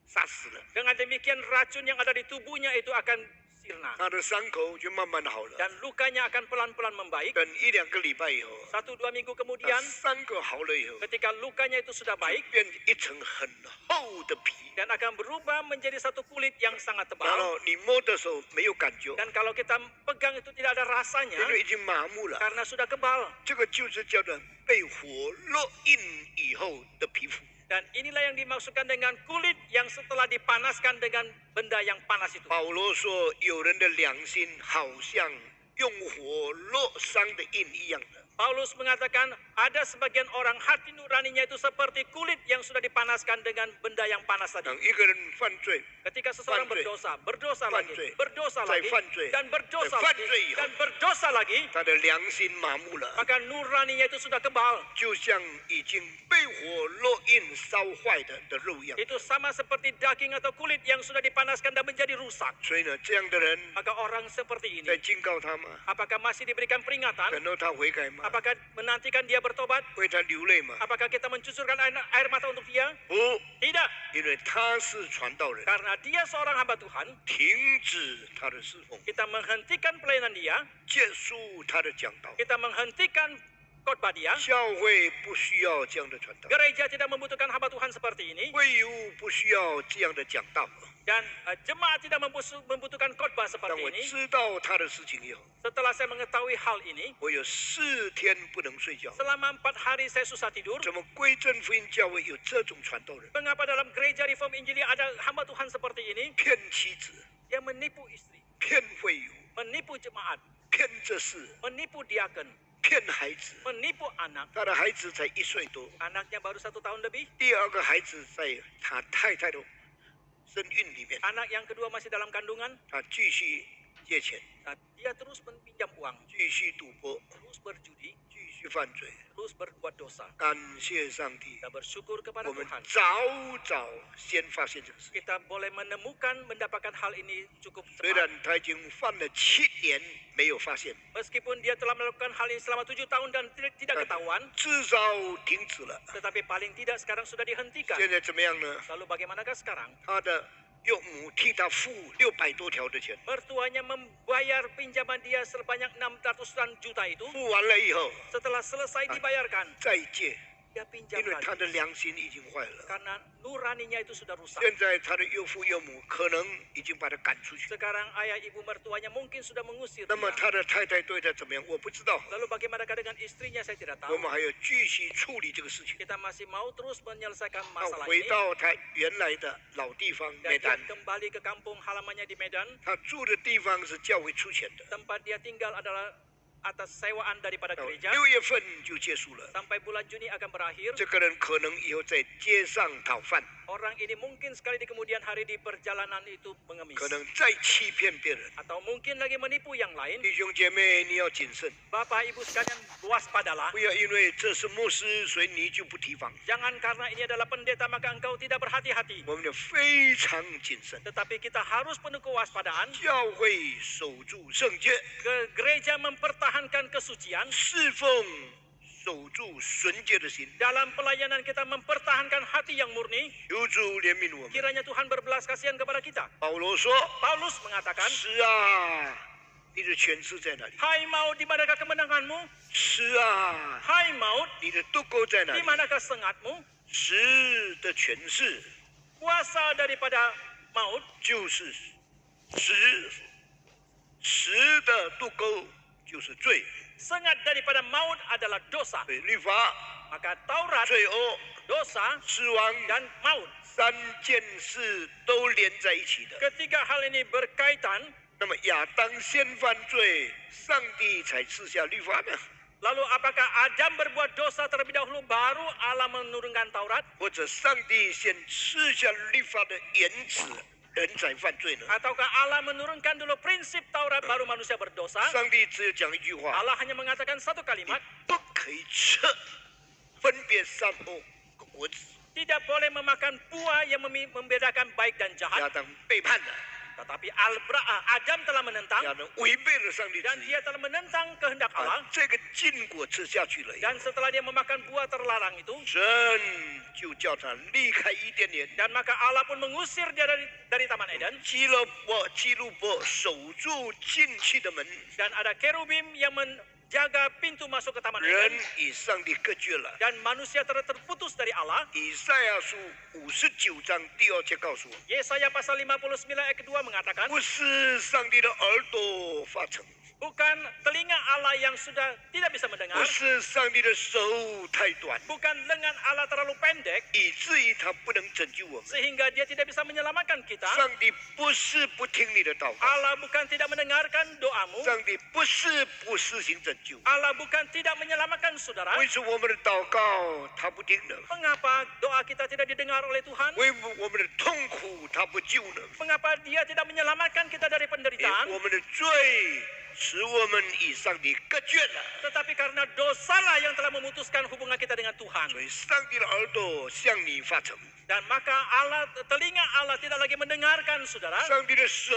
杀死了， Dengan demikian racun yang ada di tubuhnya itu akan sirna 他的伤口就慢慢好了。 dan lukanya akan pelan-pelan membaik. 等1-2个礼拜以后， 1-2 minggu 那 kemudian 伤口好了以后， ketika lukanya itu sudah baik 变一层很厚的皮。 dan akan berubah menjadi satu kulit yang sangat 然 tebal. 后你摸的时候没有感觉， Dan kalau kita pegang itu tidak ada rasanya 因为已经麻木了。 karena sudah kebal. 这个就是叫做被火烙印以后的皮肤。 Dan inilah yang dimaksudkan dengan kulit yang setelah dipanaskan dengan benda yang panas itu. 保罗说，有人的良心好像用火烙伤的印一样的。 Paulus mengatakan Ada sebagian orang hati nuraninya itu seperti kulit yang sudah dipanaskan dengan benda yang panas tadi. 当一个人犯罪， Ketika seseorang Fanzui. berdosa lagi, Fanzui. berdosa Zai lagi, fanzui. dan berdosa Zai lagi, fanzui ihou. dan berdosa lagi, 他的良心麻木了， maka nuraninya itu sudah kebal. 就像已经被火烙印烧坏的肉一样。 Itu sama seperti daging atau kulit yang sudah dipanaskan dan menjadi rusak. 所以呢，这样的人 Maka orang seperti 在 ini, 警告他吗？ apakah masih diberikan peringatan? 等到他悔改吗？ Apakah menantikan dia bertobat? 为他流泪吗？ Apakah kita mencucurkan air mata untuk dia? 不， Tidak, 因为他是传道人， karena dia seorang hamba Tuhan. 停止他的侍奉， Kita menghentikan pelayanan dia, 结束他的讲道。 kita menghentikan khotbah dia. 教会不需要这样的传道， Gereja tidak membutuhkan hamba Tuhan seperti ini, 会务不需要这样的讲道。 dan jemaat tidak membutuhkan khotbah 当 seperti 我 ini. 知道他的事情以后， Setelah saya mengetahui hal ini, 我有4天不能睡觉。 selama 4 hari saya susah tidur. 怎么归正福音教会有这种传道人？ Mengapa dalam gereja Reform Injili ada hamba Tuhan seperti ini? 骗妻子， Dia menipu istri, 骗会友， menipu jemaat, 骗这事， menipu diaken, 骗孩子。 menipu anak. 他的孩子才1岁多， Anaknya baru 1 tahun lebih. 第二个孩子在他太太的身孕里面， Anak yang kedua masih dalam kandungan. 他继续借钱， Dia terus meminjam uang, 继续赌博， terus berjudi, 继续犯罪。 terus berbuat dosa. 感谢上帝， Kita bersyukur kepada 我们 Tuhan. 早先发现这个事。 Kita boleh mendapatkan hal ini cukup 虽 cepat. 然他已经犯了7年没有发现， Meskipun dia telah melakukan hal ini selama 7 tahun dan tidak ketahuan, 至少停止了。 tetapi paling tidak sekarang sudah dihentikan. 现在怎么样呢？ Lalu bagaimanakah sekarang? 他的岳母替他付600多条的钱， Mertuanya membayar pinjaman dia sebanyak 600-an juta itu. 付完了以后 Setelah selesai dibayarkan, 再借， dia pinjam 因为他 lagi. 的良心已经坏了。 Karena nuraninya itu sudah rusak. 现在他的岳父岳母可能已经把他赶出去， Sekarang ayah ibu mertuanya mungkin sudah mengusir 那么 dia. 他的太太对他怎么样？我不知道。 Lalu bagaimanakah dengan istrinya saya tidak 我 tahu. 们还要继续处理这个事情。 Kita masih mau terus menyelesaikan 他 masalah 回 ini. 到他原来的老地方 Dan 梅 dia 丹， kembali ke kampung halamannya di Medan. 他住的地方是教会出钱的。 Tempat dia tinggal adalah atas sewaan daripada 到 gereja. 6月份就结束了。 Sampai bulan Juni akan berakhir. 这个人可能以后在街上讨饭， Orang ini mungkin sekali di kemudian hari di perjalanan itu mengemis. 可能再欺骗别人。 Atau mungkin lagi menipu yang lain. 弟兄姐妹，你要谨慎， Bapak Ibu sekalian waspadalah. 不要因为这是牧师，所以你就不提防。 Jangan karena ini adalah pendeta maka engkau tidak berhati-hati. 我们要非常谨慎。 Tetapi kita harus penuh kewaspadaan. 教会守住圣洁， Gereja mempertahankan kesucian. 侍奉守住纯洁的心。 Dalam pelayanan kita mempertahankan hati yang murni. 求主怜悯我们。 Kiranya Tuhan berbelas kasihan kepada kita. 保罗说 Paulus mengatakan,：“ 是啊，你的权势在哪里？ Hai maut, di manakah kemenanganmu? 是啊， Hai maut, 你的渡钩在哪 di 里？ manakah sengatmu? 死的权势 Kuasa daripada maut 就是死，死的渡钩就是罪， sengat daripada maut adalah dosa. 对律法、 Maka Taurat, 罪恶、 dosa, 死亡 dan maut. 3件事都连在一起的。 Ketiga hal ini berkaitan. 那么亚当先犯罪，上帝才赐下律法呢？ Lalu apakah Adam berbuat dosa terlebih dahulu baru Allah menurunkan Taurat? 或者上帝先赐下律法的原始，人才犯罪呢？ Ataukah Allah menurunkan dulu prinsip Taurat baru manusia berdosa? 上帝只有讲一句话： Allah hanya mengatakan satu kalimat, 不可以吃分别善恶果子。 tidak boleh memakan buah yang membedakan baik dan 亚 jahat. 当背叛了， Tetapi Adam telah menentang 亚当违背了上帝 dan 旨意， dia telah menentang kehendak 把 Allah. 这个禁果吃下去了以后， Dan setelah dia memakan buah terlarang itu, 神就叫他离开伊甸园。 dan maka Allah pun mengusir dia dari Taman Eden. 基路伯守住进去的门， Dan ada kerubim yang menjaga pintu masuk ke Taman 人 Eden. 与上帝隔绝了。 Dan manusia terputus dari Allah. 以赛亚书59章第2节告诉我们， Yesaya pasal 59 ayat kedua mengatakan, 不是上帝的耳朵发沉， bukan telinga Allah yang sudah tidak bisa 不 mendengar, 是上帝的手太短， bukan lengan Allah terlalu pendek 以至于他不能拯救我们。 sehingga dia tidak bisa menyelamatkan kita. 上帝不是不听你的祷告， Allah bukan tidak mendengarkan doamu. 上帝不是不施行拯救。 Allah bukan tidak menyelamatkan saudara. 为什么我们的祷告他不听呢？ Mengapa doa kita tidak didengar oleh Tuhan? 为我们的痛苦他不救呢？ Mengapa dia tidak menyelamatkan kita dari 因为 penderitaan? 我们的罪使我们与上帝隔绝了。 Tetapi karena dosalah yang telah memutuskan hubungan kita dengan Tuhan. 所以上帝的耳朵向你发沉， Dan maka telinga Allah tidak lagi mendengarkan saudara. 上帝的手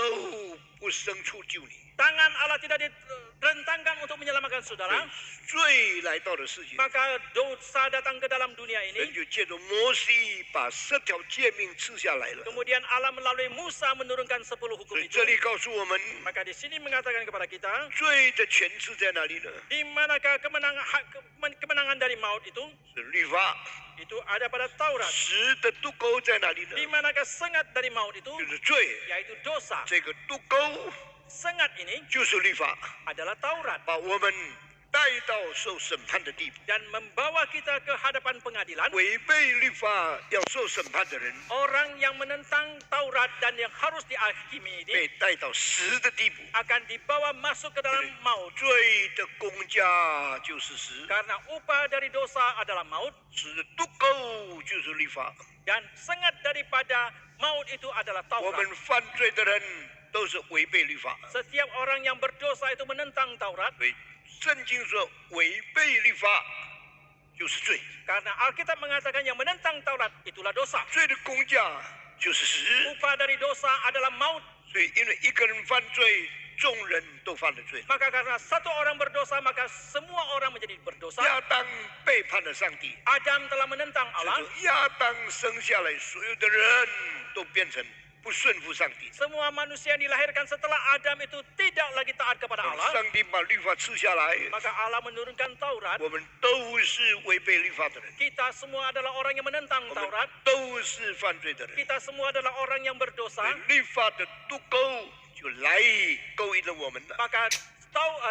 不伸出救你。 Tangan Allah tidak direntangkan untuk menyelamatkan 所 saudara. 以罪来到了世界， Maka dosa datang ke dalam dunia 神 ini. 就借着摩西把10条诫命赐下来了。 Kemudian Allah melalui Musa menurunkan 10 hukum 所以 itu. 这里告诉我们， Maka di sini mengatakan kepada kita, 罪的权势在哪里呢？ di manakah kemenangan dari maut itu? 是律法。 Itu ada pada Taurat. 死的渡沟在哪里呢？ Di manakah sengat dari maut itu? 就是罪。 Yaitu dosa. 这个渡沟 Sengat ini 就是律法， adalah Taurat 把我们带到受审判的地步。 dan membawa kita ke hadapan pengadilan. 违背律法要受审判的人， Orang yang menentang Taurat dan yang harus dihakimi ini 被带到死的地步。 akan dibawa masuk ke dalam maut. 罪的工价就是死， Karena upah dari dosa adalah maut 死的渡沟就是律法。 dan sengat daripada maut itu adalah 我 Taurat. 们犯罪的人都是违背律法， Setiap orang yang berdosa itu menentang Taurat 所以圣经说违背律法就是罪， karena Alkitab mengatakan yang menentang Taurat itulah dosa. 罪的工价就是死。 Upah dari dosa adalah maut. 所以因为一个人犯罪，众人都犯了罪。 Maka karena satu orang berdosa maka semua orang menjadi berdosa. 亚当背叛了上帝， Adam telah menentang 所以 Allah. 说亚当生下来，所有的人都变成不顺服上帝。 Semua manusia yang dilahirkan setelah Adam itu tidak lagi taat kepada Allah. 上帝把律法赐下来， Maka Allah menurunkan Taurat. 我们都是违背律法的人， Kita semua adalah orang yang menentang 我们 Taurat. 都是犯罪的人。 Kita semua adalah orang yang 所 berdosa. 以律法的渡沟就来勾引了我们了。 Maka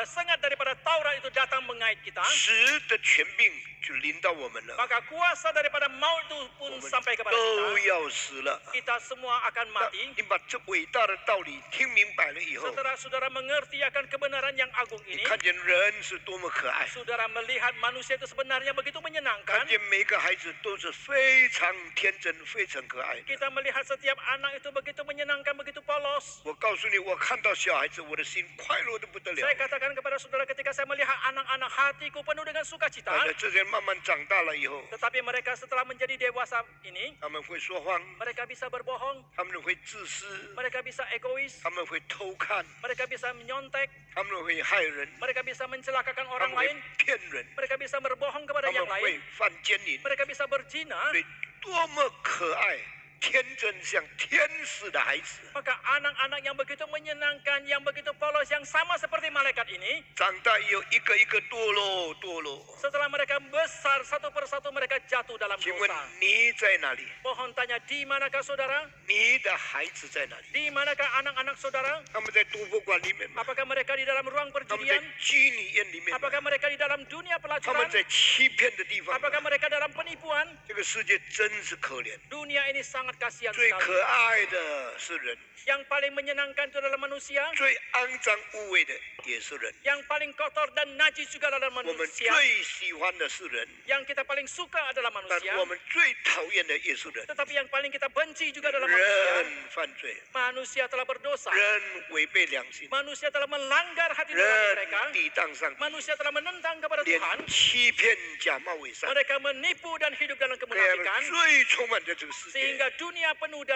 sengat daripada Taurat itu datang mengait kita. 死的权柄就临到我们了， Maka kuasa daripada maut itu pun 我们 sampai kepada 都 kita. 要死了。 Kita semua akan 那 mati. 你把这伟大的道理听明白了以后， Setelah saudara mengerti akan kebenaran yang agung 你 ini, 看见人是多么可爱， saudara melihat manusia itu sebenarnya begitu 看 menyenangkan. 见每个孩子都是非常天真、非常可爱的。 Kita melihat setiap anak itu begitu menyenangkan, begitu polos. 我告诉你，我看到小孩子，我的心快乐的不得了。 Saya katakan kepada saudara ketika saya melihat anak-anak, hatiku penuh dengan sukacita. 但是这些人慢慢长大了以后， Tetapi mereka setelah menjadi dewasa ini, 他们会说谎， mereka bisa berbohong, 他们会自私， mereka bisa egois, 他们会偷看， mereka bisa menyontek, 他们会害人， mereka bisa mencelakakan 他 orang 们会 lain, 骗人， mereka bisa berbohong 他 kepada 们 yang 会 lain, 犯奸淫， mereka bisa berzina. 所以多么可爱、天真，像天使的孩子。 Maka anak-anak yang begitu menyenangkan, yang begitu polos, yang sama seperti malaikat ini, 长大以后，一个一个堕落，堕落。 setelah mereka besar, satu persatu mereka jatuh dalam 请问 dosa. 你在哪里？ Mohon tanya, di manakah saudara? 你的孩子在哪里？ Di manakah anak-anak saudara? 他们在赌博馆里面吗？ Apakah mereka di dalam ruang 他们在 perjudian? 妓女院里面吗？ Apakah mereka di dalam dunia 他们 pelacuran? 在欺骗的地方吗？ Apakah mereka dalam penipuan? 这个世界真是可怜， Dunia ini sangat kasihan 最 sekali. 可爱的是人， Yang paling menyenangkan itu adalah manusia. 最肮脏污秽的也是人。 Yang paling kotor dan najis juga adalah 我们 manusia. 最喜欢的是人， Yang kita paling suka adalah 但 manusia. 我们最讨厌的也是人。 Tetapi yang paling kita benci juga adalah manusia. 人犯罪， Manusia telah berdosa. 人违背良心， Manusia telah melanggar hati nurani 人 mereka. 抵挡上帝， Manusia telah menentang kepada 连 Tuhan. 欺骗、假冒伪善， Mereka menipu dan hidup dalam 这样 kemunafikan. 最充满着这个世界。 Sehingga dunia penuh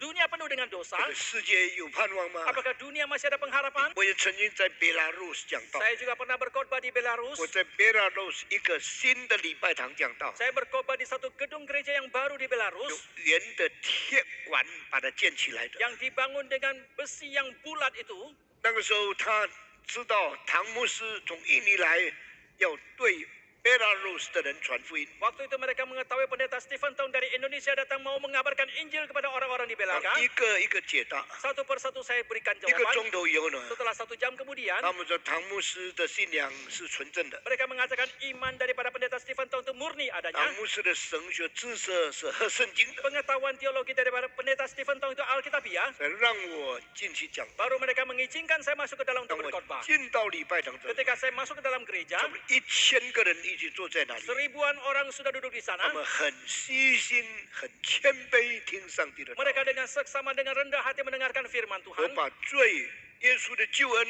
dunia penuh dengan dosa. 这个世界有盼望吗？ Apakah dunia masih ada pengharapan? 我也曾经在贝拉鲁斯讲道， Saya juga pernah berkhotbah di Belarus. 我在贝拉鲁斯一个新的礼拜堂讲道， Saya berkhotbah di satu gedung gereja yang baru di 用 Belarus 圆的铁管把它建起来的。 yang dibangun dengan besi yang bulat itu. 那个时候他知道唐牧师从印尼来，要对 Belarus 的人传福音。 Waktu itu mereka mengetahui pendeta Stephen Tong dari Indonesia datang mau mengabarkan Injil kepada orang-orang di 当 Belaka. 一个一个解答， Satu persatu saya berikan 一个 jawaban. 钟头以后呢， Setelah 1 jam kemudian, 他们说唐牧师的信仰是纯正的， mereka mengatakan iman daripada pendeta Stephen Tong itu murni 唐 adanya. 牧师的神学知识是合圣经的， Pengetahuan teologi daripada pendeta Stephen Tong itu Alkitabiah. 才让我进去讲道。 Baru mereka mengizinkan saya masuk ke dalam 当 untuk 我 berkhotbah. 进到礼拜堂这里， Ketika saya masuk ke dalam gereja, 差不多1000个人一起坐在那里， 1000-an orang sudah duduk di 他 sana. 们很细心、很谦卑听上帝的道。 Mereka dengan seksama dengan rendah hati mendengarkan firman 我 Tuhan. 把罪、耶稣的救恩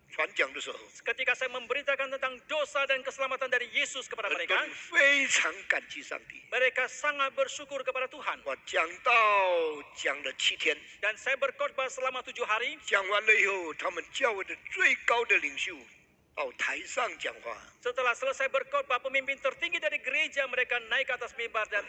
传讲的时候， Ketika saya memberitakan tentang dosa dan keselamatan dari Yesus kepada 很多 mereka, 人非常感激上帝。 mereka sangat bersyukur kepada Tuhan. 我讲道讲了7天， Dan saya berkhotbah selama 7 hari. 讲完了以后，他们教会的最高的领袖到台上讲话。 Setelah selesai berkhotbah, pemimpin tertinggi dari gereja mereka naik ke atas mimbar dan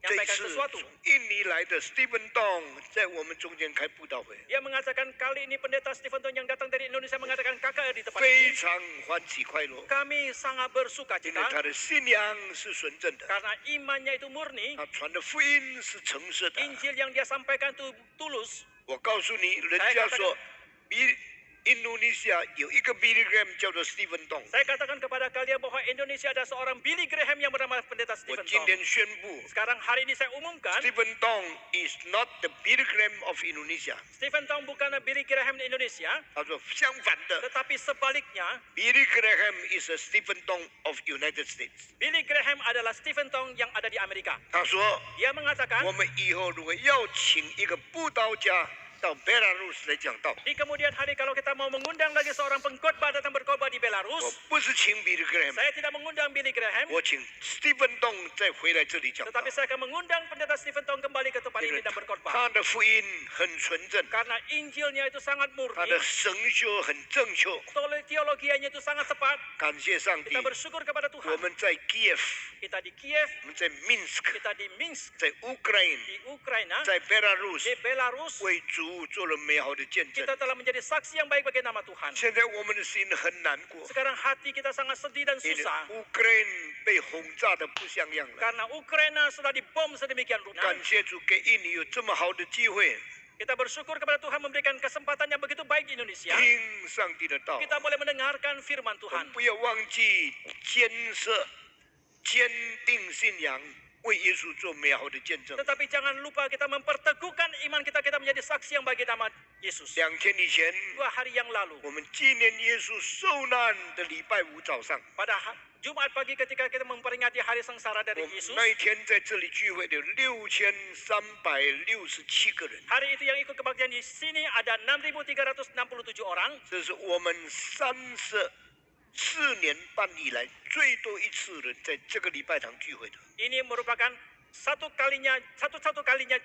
这 menyampaikan 次 sesuatu. 从印尼来的 Stephen Dong 在我们中间开布道会， Dia mengatakan kali ini pendeta Stephen Tong yang datang dari Indonesia mengatakan kakak di tempat 非 ini. 常欢喜快乐， Kami sangat bersuka 因为 cita 他的信仰是纯正的， karena imannya itu murni. 他传的福音是诚实的。 Injil yang dia sampaikan itu tulus. 我告诉你，人家说，Indonesia 有一个 Billy Graham 叫做 Stephen Dong。 Saya katakan kepada kalian bahwa Indonesia ada seorang Billy Graham yang bernama pendeta 我 Stephen 今 Tong. 天宣布 Sekarang hari ini saya umumkan, ，Stephen Dong is not the Billy Graham of Indonesia。 Stephen Tong bukan Billy Graham di Indonesia, 他说相反的 tetapi sebaliknya, ，Billy Graham is a Stephen Dong of United States。 Billy Graham adalah Stephen Tong yang ada di Amerika. 他说， Dia mengatakan, 我们以后如果要请一个布道家到 Belarus 来讲道， di kemudian hari kalau kita mau mengundang lagi seorang pengkhotbah datang berkhotbah di 我 Belarus, 不是请 Billy Graham， saya tidak mengundang Billy Graham, 我请 Stephen Dong 再回来这里讲道 tetapi，saya akan mengundang pendeta Stephen Tong kembali ke tempat 因 ini 为 dan berkhotbah. 他的福音很纯正， Karena Injilnya itu sangat 他 murni, 的神学很正确。 teologianya itu sangat tepat. 感谢上帝 Kita，bersyukur kepada 我 Tuhan. 们在 Kiev， Kita di Kiev, 我们在 Minsk， kita di Minsk, 在 Ukraine， di Ukraina, 在 Belarus， di Belarus, 为主做了美好的见证。 kita telah menjadi saksi yang baik bagi nama Tuhan. 现在我们的心很难过， Sekarang hati kita sangat sedih dan 因为 susah 乌克兰被轰炸的不像样了。 karena Ukraina sudah dibom sedemikian rupa. 感谢主给印尼有这么好的机会， Kita bersyukur kepada Tuhan memberikan kesempatan yang begitu baik di Indonesia. 听上帝的道。 Kita boleh mendengarkan firman 我 Tuhan. 们不要忘记坚定信仰，为耶稣做美好的见证。 Tetapi jangan lupa kita memperteguhkan iman kita, kita menjadi saksi yang bagi nama Yesus. 2天以前， 2 hari yang lalu, 我们纪念耶稣受难的礼拜五早上。 pada Jumat pagi ketika kita memperingati hari sengsara 我 dari 们 Yesus, 那一天在这里聚会的有6367个人， hari itu yang ikut kebaktian di sini ada 6.367 orang. 这是我们34年半以来最多一次人在这个礼拜堂聚会的。 Ini merupakan satu kalinya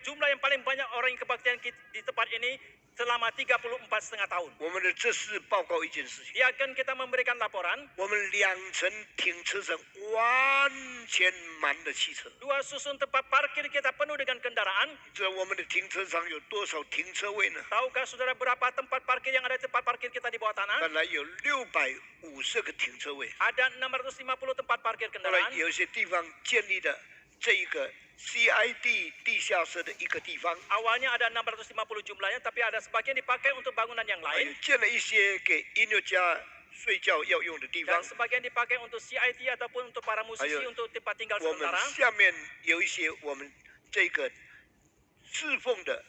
jumlah yang paling banyak orang yang kebaktian di tempat ini selama 34,5 tahun. 我们的这是报告一件事情， Dia akan kita memberikan laporan, 我们2层停车场完全满了汽车。 2 susun tempat parkir kita penuh dengan kendaraan. 知道我们的停车场有多少停车位呢？ Tahukah saudara berapa tempat parkir yang ada di tempat parkir kita di bawah tanah? 本来有650个停车位， Ada 650 tempat parkir 后来 kendaraan. 有一些地方建立的这一个 CID 地下室的一个地方， Awalnya ada 650 jumlahnya, tapi ada sebagian dipakai untuk bangunan yang 还有 lain 建了一些给音乐家睡觉要用的地方 dan。sebagian dipakai untuk CIT ataupun untuk para musisi Ayo. untuk tempat tinggal 我们 sementara. 下面有一些我们这个侍奉的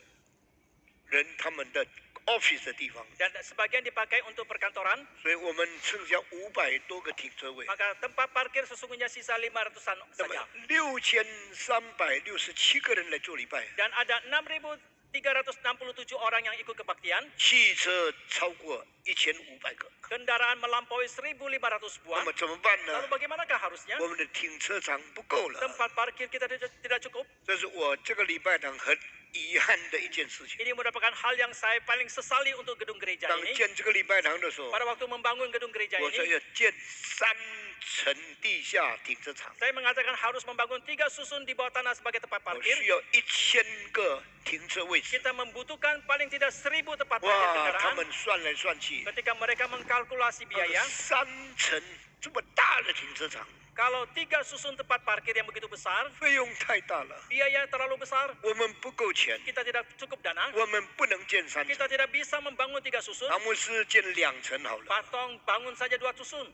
人他们的 office 的地方， Dan sebagian dipakai untuk perkantoran. 所以我们剩下500多个停车位。 Maka tempat parkir sesungguhnya sisa 500-an 那么 saja. 6367个人来做礼拜， Dan ada 6.367 orang yang ikut kebaktian. 汽车超过1500个。 Kendaraan melampaui 1.500 那 buah. 么怎么办呢？ Lalu bagaimanakah harusnya? 我们的停车场不够了， Tempat parkir kita tidak cukup. 这是我这个礼拜堂很遗憾的一件事情。 Ini merupakan hal yang saya paling sesali untuk gedung gereja 当 ini. 建这个礼拜堂的时候， Pada waktu membangun gedung gereja 我说 ini, 要建3层地下停车场， saya mengatakan harus membangun 3 susun di bawah tanah sebagai tempat 我 parkir. 需要1000个停车位置。 Kita membutuhkan paling tidak 1000 tempat parkir 哇，他 kendaraan. 们算来算去， Ketika mereka mengkalkulasi biaya, 3层这么大的停车场， Kalau 3 susun tempat parkir yang begitu besar, 费用太大了， biaya terlalu besar, 我们不够钱， kita tidak cukup dana, 我们不能建3层 kita，tidak bisa membangun 3 susun. 阿牧师建2层好了。 Patong bangun saja 2 susun.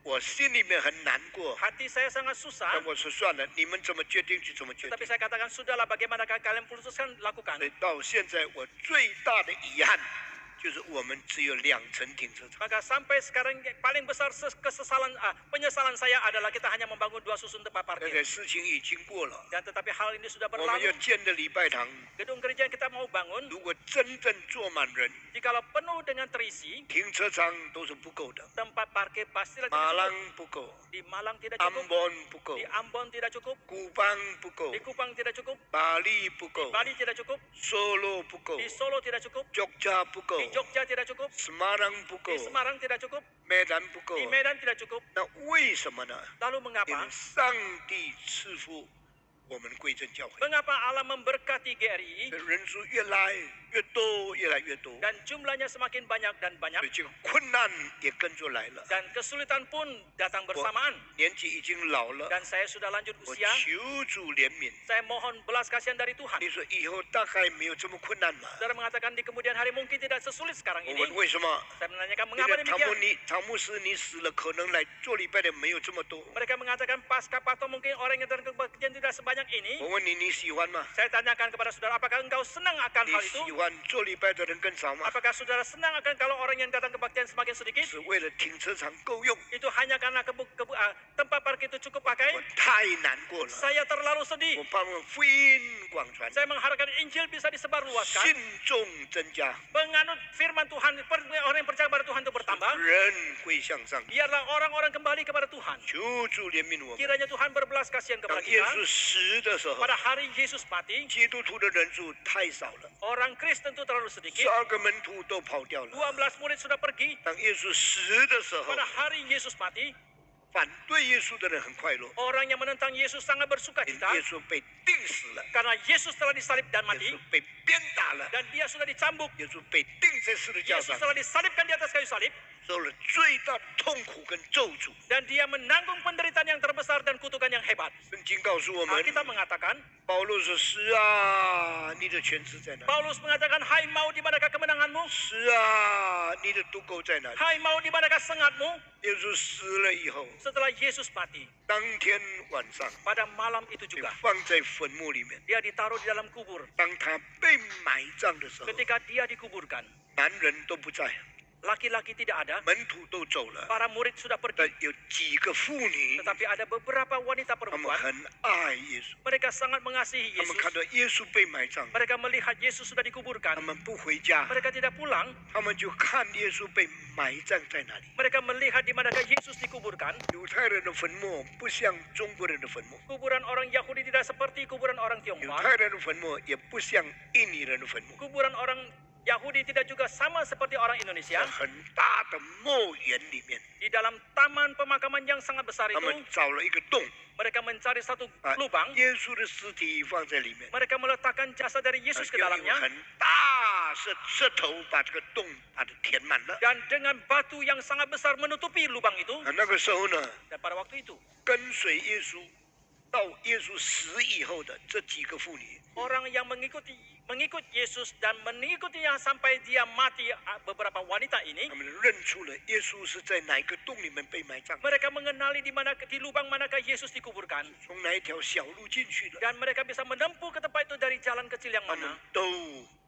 我心里面很难过， Hati saya sangat susah, 但我说算了，你们怎么决定就怎么决 tetapi 定。 saya katakan sudahlah, bagaimanakah kalian putuskan, lakukan. 所以到现在我最大的遗憾就是我们只有2层停车场。 Maka sampai sekarang paling besar penyesalan saya adalah kita hanya membangun 2 susun tempat 那 parkir. 个事情已经过了， Dan tetapi hal ini sudah 我们要 berlalu. 建的礼拜堂， Gedung gereja yang kita mau bangun, 如果真正坐满人， jikalau penuh dengan terisi, 停车场都是不够的， tempat parkir pastilah 马 tidak 郎 cukup. 不够， Di Malang tidak 安 cukup, 邦不够， di Ambon tidak cukup, 古邦不够 di， Kupang tidak cukup, 巴黎不够， Bali tidak cukup, 梭罗不够， di Solo tidak cukup, 竹家不够， di Jogja tidak cukup, 斯马朗不够 di， Semarang tidak cukup, 梅兰不够 di。Medan tidak cukup. 那为什么呢？ Lalu 因 mengapa? 为上帝赐福我们归正教会， Mengapa Allah memberkati GRI 人数越来越多，越来越多， dan jumlahnya semakin banyak dan 所 banyak 以这个困难也跟着来了。 dan kesulitan pun datang bersamaan 年纪已经老了， dan saya sudah lanjut 我 usia. 求主怜悯。 Saya mohon belas kasihan dari Tuhan. 你说以后大概没有这么困难吗？ Saudara mengatakan di kemudian hari mungkin tidak sesulit sekarang 我 ini. 问为什么？ Saya menanyakan 你 mengapa 的demikian. 唐牧师你死了，可能来做礼拜的没有这么多。 Mereka mengatakan pasca Pato mungkin orang yang datang ke kebaktian tidak sebanyak ini. 我问你，你喜欢吗？ Saya tanyakan kepada saudara, apakah engkau senang akan 你 hal itu? 喜欢做礼拜的人更少吗？ Apakah saudara senang akan kalau orang yang datang kebaktian semakin sedikit? 是为了停车场够用， Itu hanya karena tempat parkir itu cukup pakai. 我太难过了。 Saya terlalu sedih. 我盼望福音广传， Saya mengharapkan Injil bisa disebarluaskan. 信众增加， Penganut firman Tuhan, orang yang percaya kepada Tuhan itu bertambah. 人归向上帝。 Biarlah orang-orang kembali kepada Tuhan. 求主怜悯我们。 Kiranya Tuhan berbelas kasihan 当 kepada 耶 kita. 稣死的时候， Pada hari Yesus mati, 基督徒的人数太少了， orang Kristen itu terlalu sedikit. 12个门徒都跑掉了。 12 murid sudah pergi. 当耶稣死的时候， Pada hari Yesus mati, 反对耶稣的人很快乐， orang yang menentang Yesus sangat bersuka 因 cita 耶稣被钉死了， karena Yesus telah disalib dan 耶 mati 稣被鞭打了， dan dia sudah dicambuk. 耶稣被钉在十字架 Yesus 上， telah disalibkan di atas kayu salib 受了最大的痛苦跟咒诅。 dan dia menanggung penderitaan yang terbesar dan kutukan yang hebat. 圣经告诉我们， Alkitab mengatakan, 保罗说：“是啊，你的权势在哪里？ Paulus mengatakan, hai mau di manakah kemenanganmu? 是啊，你的渡口在哪里？” Hai mau di manakah sengatmu? 耶稣死了以后， Setelah Yesus mati, 当天晚上 pada malam itu 被 juga, 放在坟墓里面。 dia ditaruh di dalam kubur. 当他被埋葬的时候， Ketika dia dikuburkan, 男人都不在， laki-laki tidak ada, 门徒都走了， para murid sudah 但 pergi, 有几个妇女， tetapi ada beberapa wanita 他们 perempuan, 很爱耶稣， mereka sangat mengasihi 他们 Yesus. 看到耶稣被埋葬， Mereka melihat Yesus sudah 他 dikuburkan. 们不回家， Mereka tidak pulang. 他们就看耶稣被埋葬在哪里。 Mereka melihat di manakah Yesus dikuburkan. 犹太人的坟墓不像中国人的坟墓， Kuburan orang Yahudi tidak seperti kuburan orang 犹 Tionghoa. 太人的坟墓也不像印尼人的坟墓， Kuburan orang Yahudi tidak juga sama seperti orang 在 Indonesia. 很大的墓园里面， Di dalam taman pemakaman yang sangat besar 他 itu, 们找了一个洞， mereka mencari satu 把 lubang. 耶稣的尸体放在里面。 Mereka meletakkan jasad dari Yesus ke 用 dalamnya. 很大石头把这个洞把它填满了。 Dan dengan batu yang sangat besar menutupi lubang itu. 那个时候呢， Dan pada waktu itu, 跟随耶稣到耶稣死以后的这几个妇女， orang yang mengikut Yesus dan mengikutinya sampai dia mati, beberapa wanita ini, 他们认出了耶稣是在哪一个洞里面被埋葬， mereka mengenali di lubang manakah Yesus dikuburkan. 从哪一条小路进去的， Dan mereka bisa menempuh ke tempat itu dari jalan kecil yang 他们 mana. 都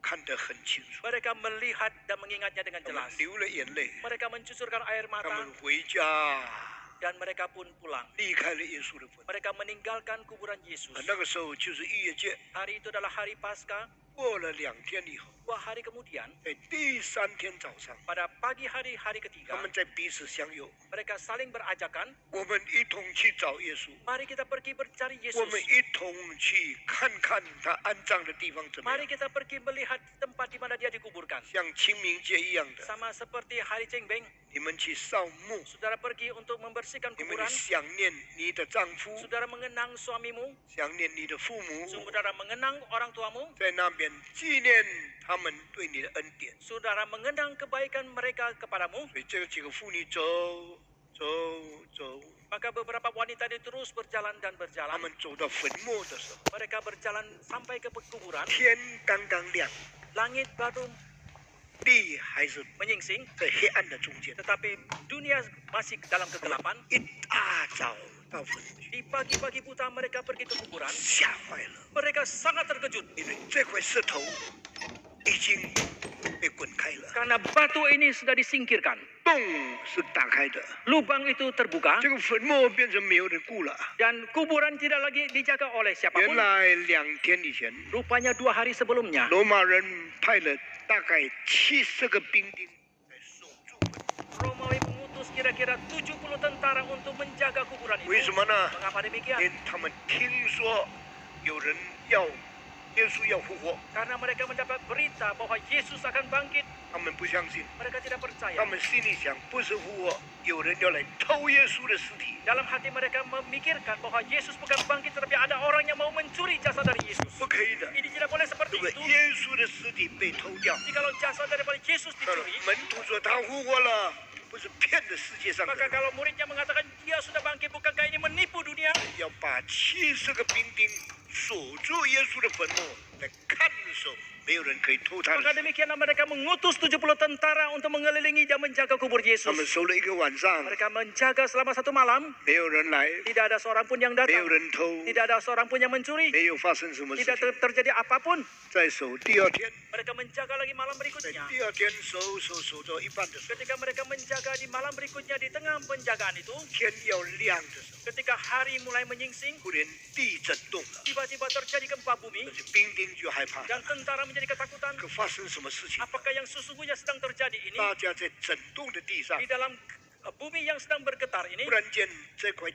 看得很清楚。 Mereka melihat dan mengingatnya dengan 他们 jelas. 流了眼泪， Mereka mencucurkan air 他 mata 们回家， dan mereka pun pulang. 离开了耶稣的坟。 Mereka meninggalkan kuburan Yesus. 那个时候就是逾越节， Hari itu adalah hari Paskah. 过了2天以后， 2 hari kemudian, 在第3天早上， pada pagi hari 他 ketiga, 们在彼此相拥， mereka saling berajakan, 我们一同去找耶稣。 mari kita pergi mencari 我们 Yesus. 一同去看看他安葬的地方怎么 Mari 样， kita pergi melihat tempat di mana dia dikuburkan. 像清明节一样的， Sama seperti hari Cengbeng, 你们去扫墓， saudara pergi untuk membersihkan 你们去 kuburan. 想念你的丈夫， Saudara mengenang suamimu, 想念你的父母， saudara mengenang orang tuamu, 在那边纪念他们对你的恩典。 saudara mengenang kebaikan mereka kepadamu. 所以这几个妇女走走走， Maka beberapa wanita ini terus berjalan dan 他 berjalan. 们走到坟墓的时候， Mereka berjalan sampai ke kuburan. 天刚刚亮， Langit baru 地还是 menyingsing, 在黑暗的中间。 tetapi dunia masih dalam kegelapan. 一大早到坟墓去， Di pagi-pagi buta mereka pergi ke kuburan. 吓坏了， Mereka sangat terkejut 因为这块石头已经被滚开了， karena batu ini sudah disingkirkan. 洞是打开的， Lubang itu terbuka 这个坟墓变成没有人顾了。 dan kuburan tidak lagi dijaga oleh 原 siapapun. 来2天以前， Rupanya 2 hari sebelumnya 罗马人派了大概70个兵丁来守住坟墓。 Romawi mengutus kira-kira 70 tentara untuk menjaga kuburan 为 itu. 什么呢？ Mengapa 因 demikian? 为他们听说有人要耶稣要复活， Karena mereka mendapat berita bahwa Yesus akan bangkit. 他们不相信， Mereka tidak 他 percaya. 们心里想，不是复活，有人要来偷耶稣的尸体， Dalam hati mereka memikirkan bahwa Yesus bukan bangkit, tetapi ada orang yang mau mencuri jasad dari Yesus. 不可以的。 Ini tidak boleh 对 seperti 不对？ itu. 耶稣的尸体被偷掉， Jikalau jasad daripada Yesus 门 dicuri, 徒说他复活了，不是骗的世界上的 maka 人， kalau muridnya mengatakan dia sudah bangkit, bukankah ini menipu dunia? 要把70个兵丁锁住耶稣的坟墓来看守，没有人可以偷他的 Maka 尸体。 demikianlah mereka mengutus 70 tentara untuk mengelilingi dan menjaga kubur 他 Yesus. 们守了一个晚上， Mereka menjaga selama 1 malam. 没有人来， Tidak ada seorang pun yang 没 datang. 有人偷， Tidak ada seorang pun yang mencuri. 没有发生什么事 Tidak 情。 terjadi apapun. 再守第二天， Mereka menjaga lagi malam 在 berikutnya. 第二天守到一半的时候， Ketika mereka menjaga di malam berikutnya di tengah penjagaan itu, 天要亮的时候， ketika hari mulai menyingsing, 忽然地震动了， tiba-tiba terjadi gempa bumi 那些兵丁就害怕， dan tentara menjadi ketakutan. 可发生什么事情？ Apakah yang sesungguhnya sedang terjadi ini 大家在震动的地上 di，dalam bumi yang sedang bergetar ini? 忽然间这块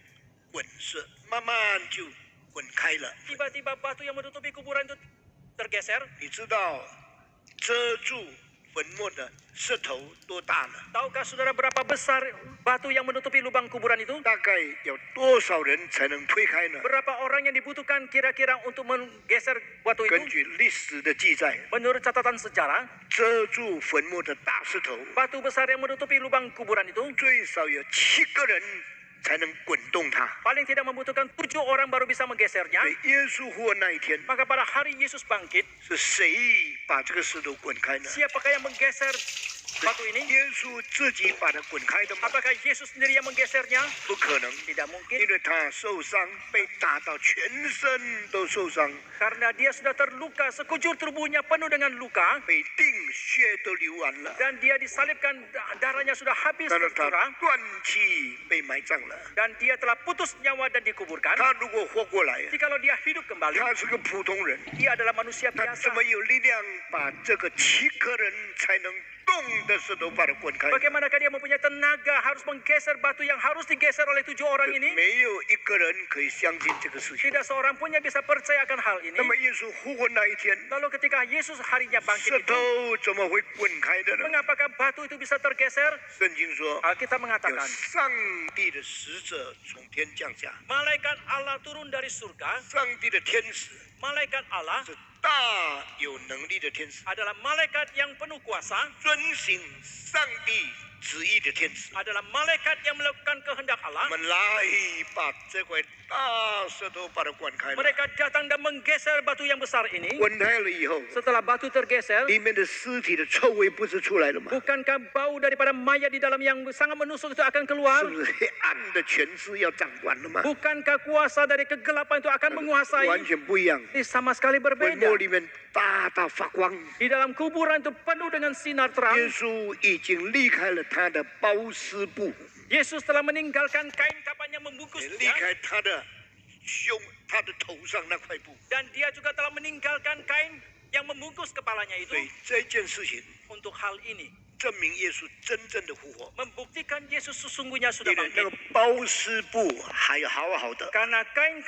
滚石慢慢就滚开了。 Tiba-tiba batu yang menutupi kuburan itu tergeser. 你知道遮住坟墓的石头多大呢？ Tahukah saudara berapa besar batu yang menutupi lubang kuburan itu? 大概有多少人才能推开呢？ Berapa orang yang dibutuhkan kira-kira untuk menggeser batu 根 itu? 据历史的记载， Menurut catatan sejarah, 遮住坟墓的大石头 batu besar yang menutupi lubang kuburan itu 最少有7个人才能滚动它。 paling tidak membutuhkan 7 orang baru bisa menggesernya. 所以耶稣复活那一天， Maka pada hari Yesus bangkit, 是谁把这个石头滚开呢？ siapakah yang menggeser batu ini? 耶稣自己把它滚开的吗？ Apakah Yesus sendiri yang menggesernya? 不可能， Tidak mungkin, 因为他受伤，被打到全身都受伤， karena dia sudah terluka, sekujur tubuhnya penuh dengan luka, 被钉血都流完了， dan dia disalibkan, darahnya sudah habis 但是他 tercurah, 断气被埋葬了。 dan dia telah putus nyawa dan dikuburkan. 他如果活过来， Jikalau dia hidup kembali, 他是个普通人， dia adalah manusia 他 biasa. 怎么有力量把这个7个人才能动的石头把它滚开？ Bagaimanakah dia mempunyai tenaga harus menggeser batu yang harus digeser oleh 7 orang ini? 没有一个人可以相信这个事情。 Tidak seorang pun yang bisa percaya akan hal ini. 那么耶稣复活那一天， Lalu ketika Yesus harinya 石 bangkit itu, 头怎么会滚开的呢？ mengapakah batu itu bisa tergeser? 圣经说， Alkitab 有 mengatakan, 上帝的使者从天降下， malaikat Allah turun dari surga. 上帝的天使 Malaikat Allah 是大有能力的天使， adalah malaikat yang penuh kuasa, 遵行上帝旨意的天使。 adalah malaikat yang melakukan kehendak 我 Allah. 们来把这块大石头把它滚开了。 Mereka datang dan menggeser batu yang besar ini. 滚开了以后， Setelah batu tergeser, 里面的尸体的臭味不是出来了吗？ bukankah bau daripada mayat di dalam yang sangat menusuk itu akan keluar? 是不是黑暗的权势要掌管了吗？ Bukankah kuasa dari kegelapan itu akan 完 menguasai? 全不一样。 Ini sama sekali 坟 berbeda. 墓里面大大发光。 Di dalam kuburan itu penuh dengan sinar 耶 terang. 稣已经离开了他的包丝布， Yesus telah meninggalkan kain kapan yang membungkus 离 dia, 开他的胸，他的头上那块布。 dan dia juga telah meninggalkan kain yang membungkus kepalanya 所 itu 以这件事情 untuk hal ini. 证明耶稣真正的复活， Membuktikan Yesus sesungguhnya 因 sudah 为那 bangkit. 个包丝布还好好的， Karena kain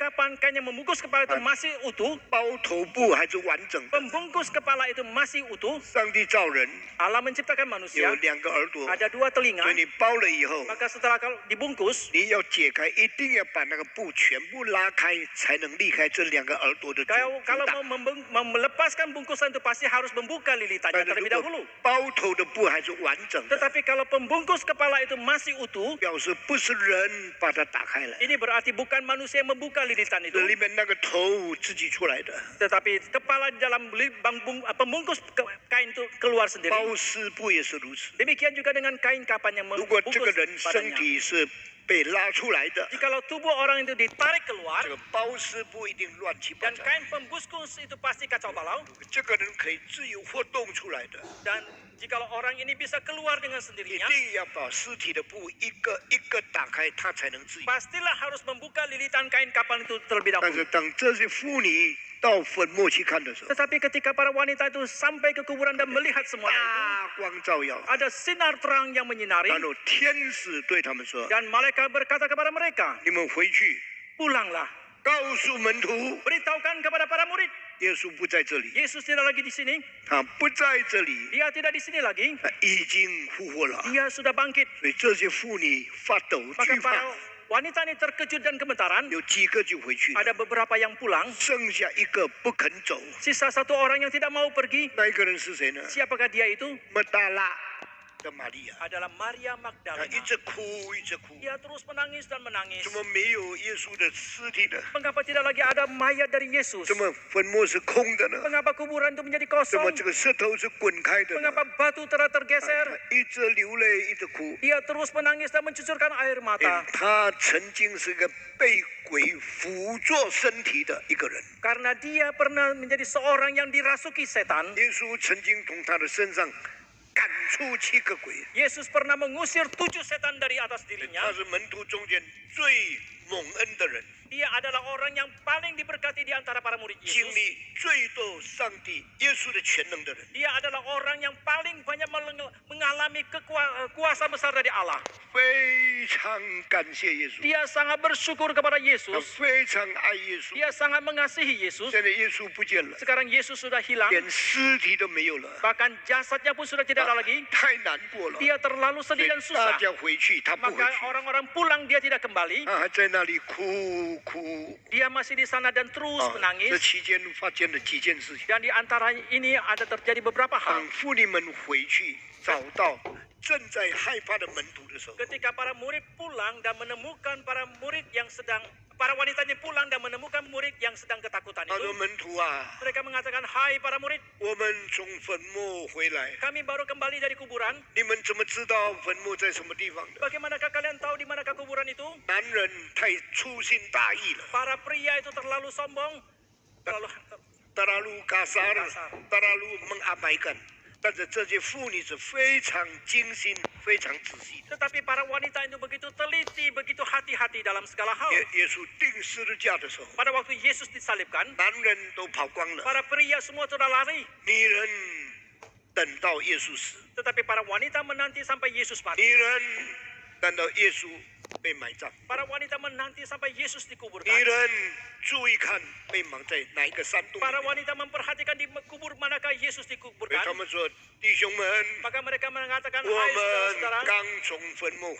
yang membungkus kepala itu masih utuh, 包头布还是完整的。 pembungkus kepala itu masih utuh. 上帝造人 Allah menciptakan 有 manusia, 2个耳朵， ada 2 telinga, 所以你包了以后， maka setelah kalau dibungkus, 你要解开，一定要把那个布全部拉开，才能离开这2个耳朵的阻 kalau 挡。 mau melepaskan bungkusan itu pasti harus membuka lilitannya 但是 terlebih 如 dahulu. 果包头的布还还是完整的， Tetapi kalau pembungkus kepala itu masih utuh, 表示不是人把它打开来， ini berarti bukan manusia yang membuka lilitan itu, 里面那个头自己出来的。 tetapi kepala di dalam pembungkus kain itu keluar sendiri. 包丝布也是如此， Demikian juga dengan kain kapan yang 如果这个 membungkus 人身 badannya. 体是被拉出来的， Jikalau tubuh orang itu ditarik keluar 这个包丝布一定乱七八 dan 糟。 kain pembungkus itu pasti kacau balau, 这个人可以自由活动出来的， dan jikalau orang ini bisa keluar dengan 一 sendirinya, 定要把尸体的布一个一个打开，他才能自由。 pastilah harus membuka lilitan kain kapan itu terlebih 但 dahulu. 是当这些妇女到坟墓去看的时候， Tetapi ketika para wanita itu sampai ke kuburan dan melihat semuanya itu, 大光照耀， ada sinar terang yang menyinari, 然后天使对他们说 dan malaikat berkata kepada mereka, 你们回去 pulanglah, 告诉门徒， beritahukan kepada para murid, 耶稣不在这里， Yesus tidak lagi di sini, 他不在这里， dia tidak di sini lagi, 他已经复活了。 dia sudah bangkit. 所以这些妇女发抖 Maka 惧怕， para wanita ini terkejut dan gemetaran, 有几个就回去了， ada beberapa yang pulang, 剩下一个不肯走。 sisa satu orang yang tidak mau pergi. 那一个人是谁呢？ Siapakah dia itu? 马大拉的玛利亚， Adalah Maria 她 Magdalena. 一直哭，一直哭， Dia terus menangis dan menangis. 怎么没有耶稣的尸体呢？ Mengapa tidak lagi ada mayat dari Yesus? 怎么坟墓是空的呢？ Mengapa kuburan itu menjadi 怎么 kosong? 这个石头是滚开的呢？ Mengapa batu telah 她 tergeser? 一直流泪，一直哭。 Dia terus menangis dan mencucurkan air 因 mata. 他曾经是个被鬼辅佐身体的一个人， Karena dia pernah menjadi seorang yang dirasuki setan. 耶稣曾经从他的身上赶出7个鬼。 Yesus pernah mengusir 7 setan dari atas 他 dirinya. 是门徒中间最蒙恩的人， Dia adalah orang yang paling diberkati di antara para murid 经 Yesus. 历最多上帝耶稣的全能的人， Dia adalah orang yang paling banyak mengalami kuasa besar dari Allah. 非常感谢耶稣， Dia sangat bersyukur kepada 他 Yesus. 非常爱耶稣。 Dia sangat mengasihi Yesus. 现在耶稣不见了， Sekarang Yesus sudah hilang. 连尸体都没有了， Bahkan jasadnya pun sudah tidak ada lagi. 太难过了。 Dia terlalu 所以 sedih dan 大 susah. 家回去，他不回 Maka 去， orang-orang pulang dia tidak kembali. 他还在那里哭哭。 Dia masih di sana dan terus 这 menangis. 期间发生了几件事情。 Dan di antara ini ada terjadi beberapa 当 hal. 妇女们回去找到正在害怕的门徒的时候， Ketika para murid pulang dan menemukan para wanita ini pulang dan menemukan murid yang sedang ketakutan 他说 itu, 门徒啊， mereka mengatakan, "Hai para murid, 我们从坟墓回来， kami baru kembali dari kuburan. 你们怎么知道坟墓在什么地方的？ Bagaimanakah kalian tahu di manakah kuburan itu?" 男人太粗心大意了， Para pria itu terlalu sombong, terlalu terlalu kasar, Kasar. terlalu mengabaikan。但是这些妇女是非常精心、非常仔细的。 Tetapi para wanita itu begitu teliti, begitu hati-hati dalam segala hal. 耶稣钉十字架的时候， Pada waktu Yesus disalibkan, 男人都跑光了， para pria semua sudah lari. 女人等到耶稣死， Tetapi para wanita menanti sampai Yesus 女 mati. 人等到耶稣被埋葬。 Para wanita menanti sampai Yesus 女 dikuburkan. 人注意看被埋在哪一个山洞里 Para 面。 wanita memperhatikan di kubur manakah Yesus 所以 dikuburkan. 他们说：“弟兄们， Maka mereka mengatakan, 我 "Hai 们 saudara-saudara, 刚从坟墓回来。”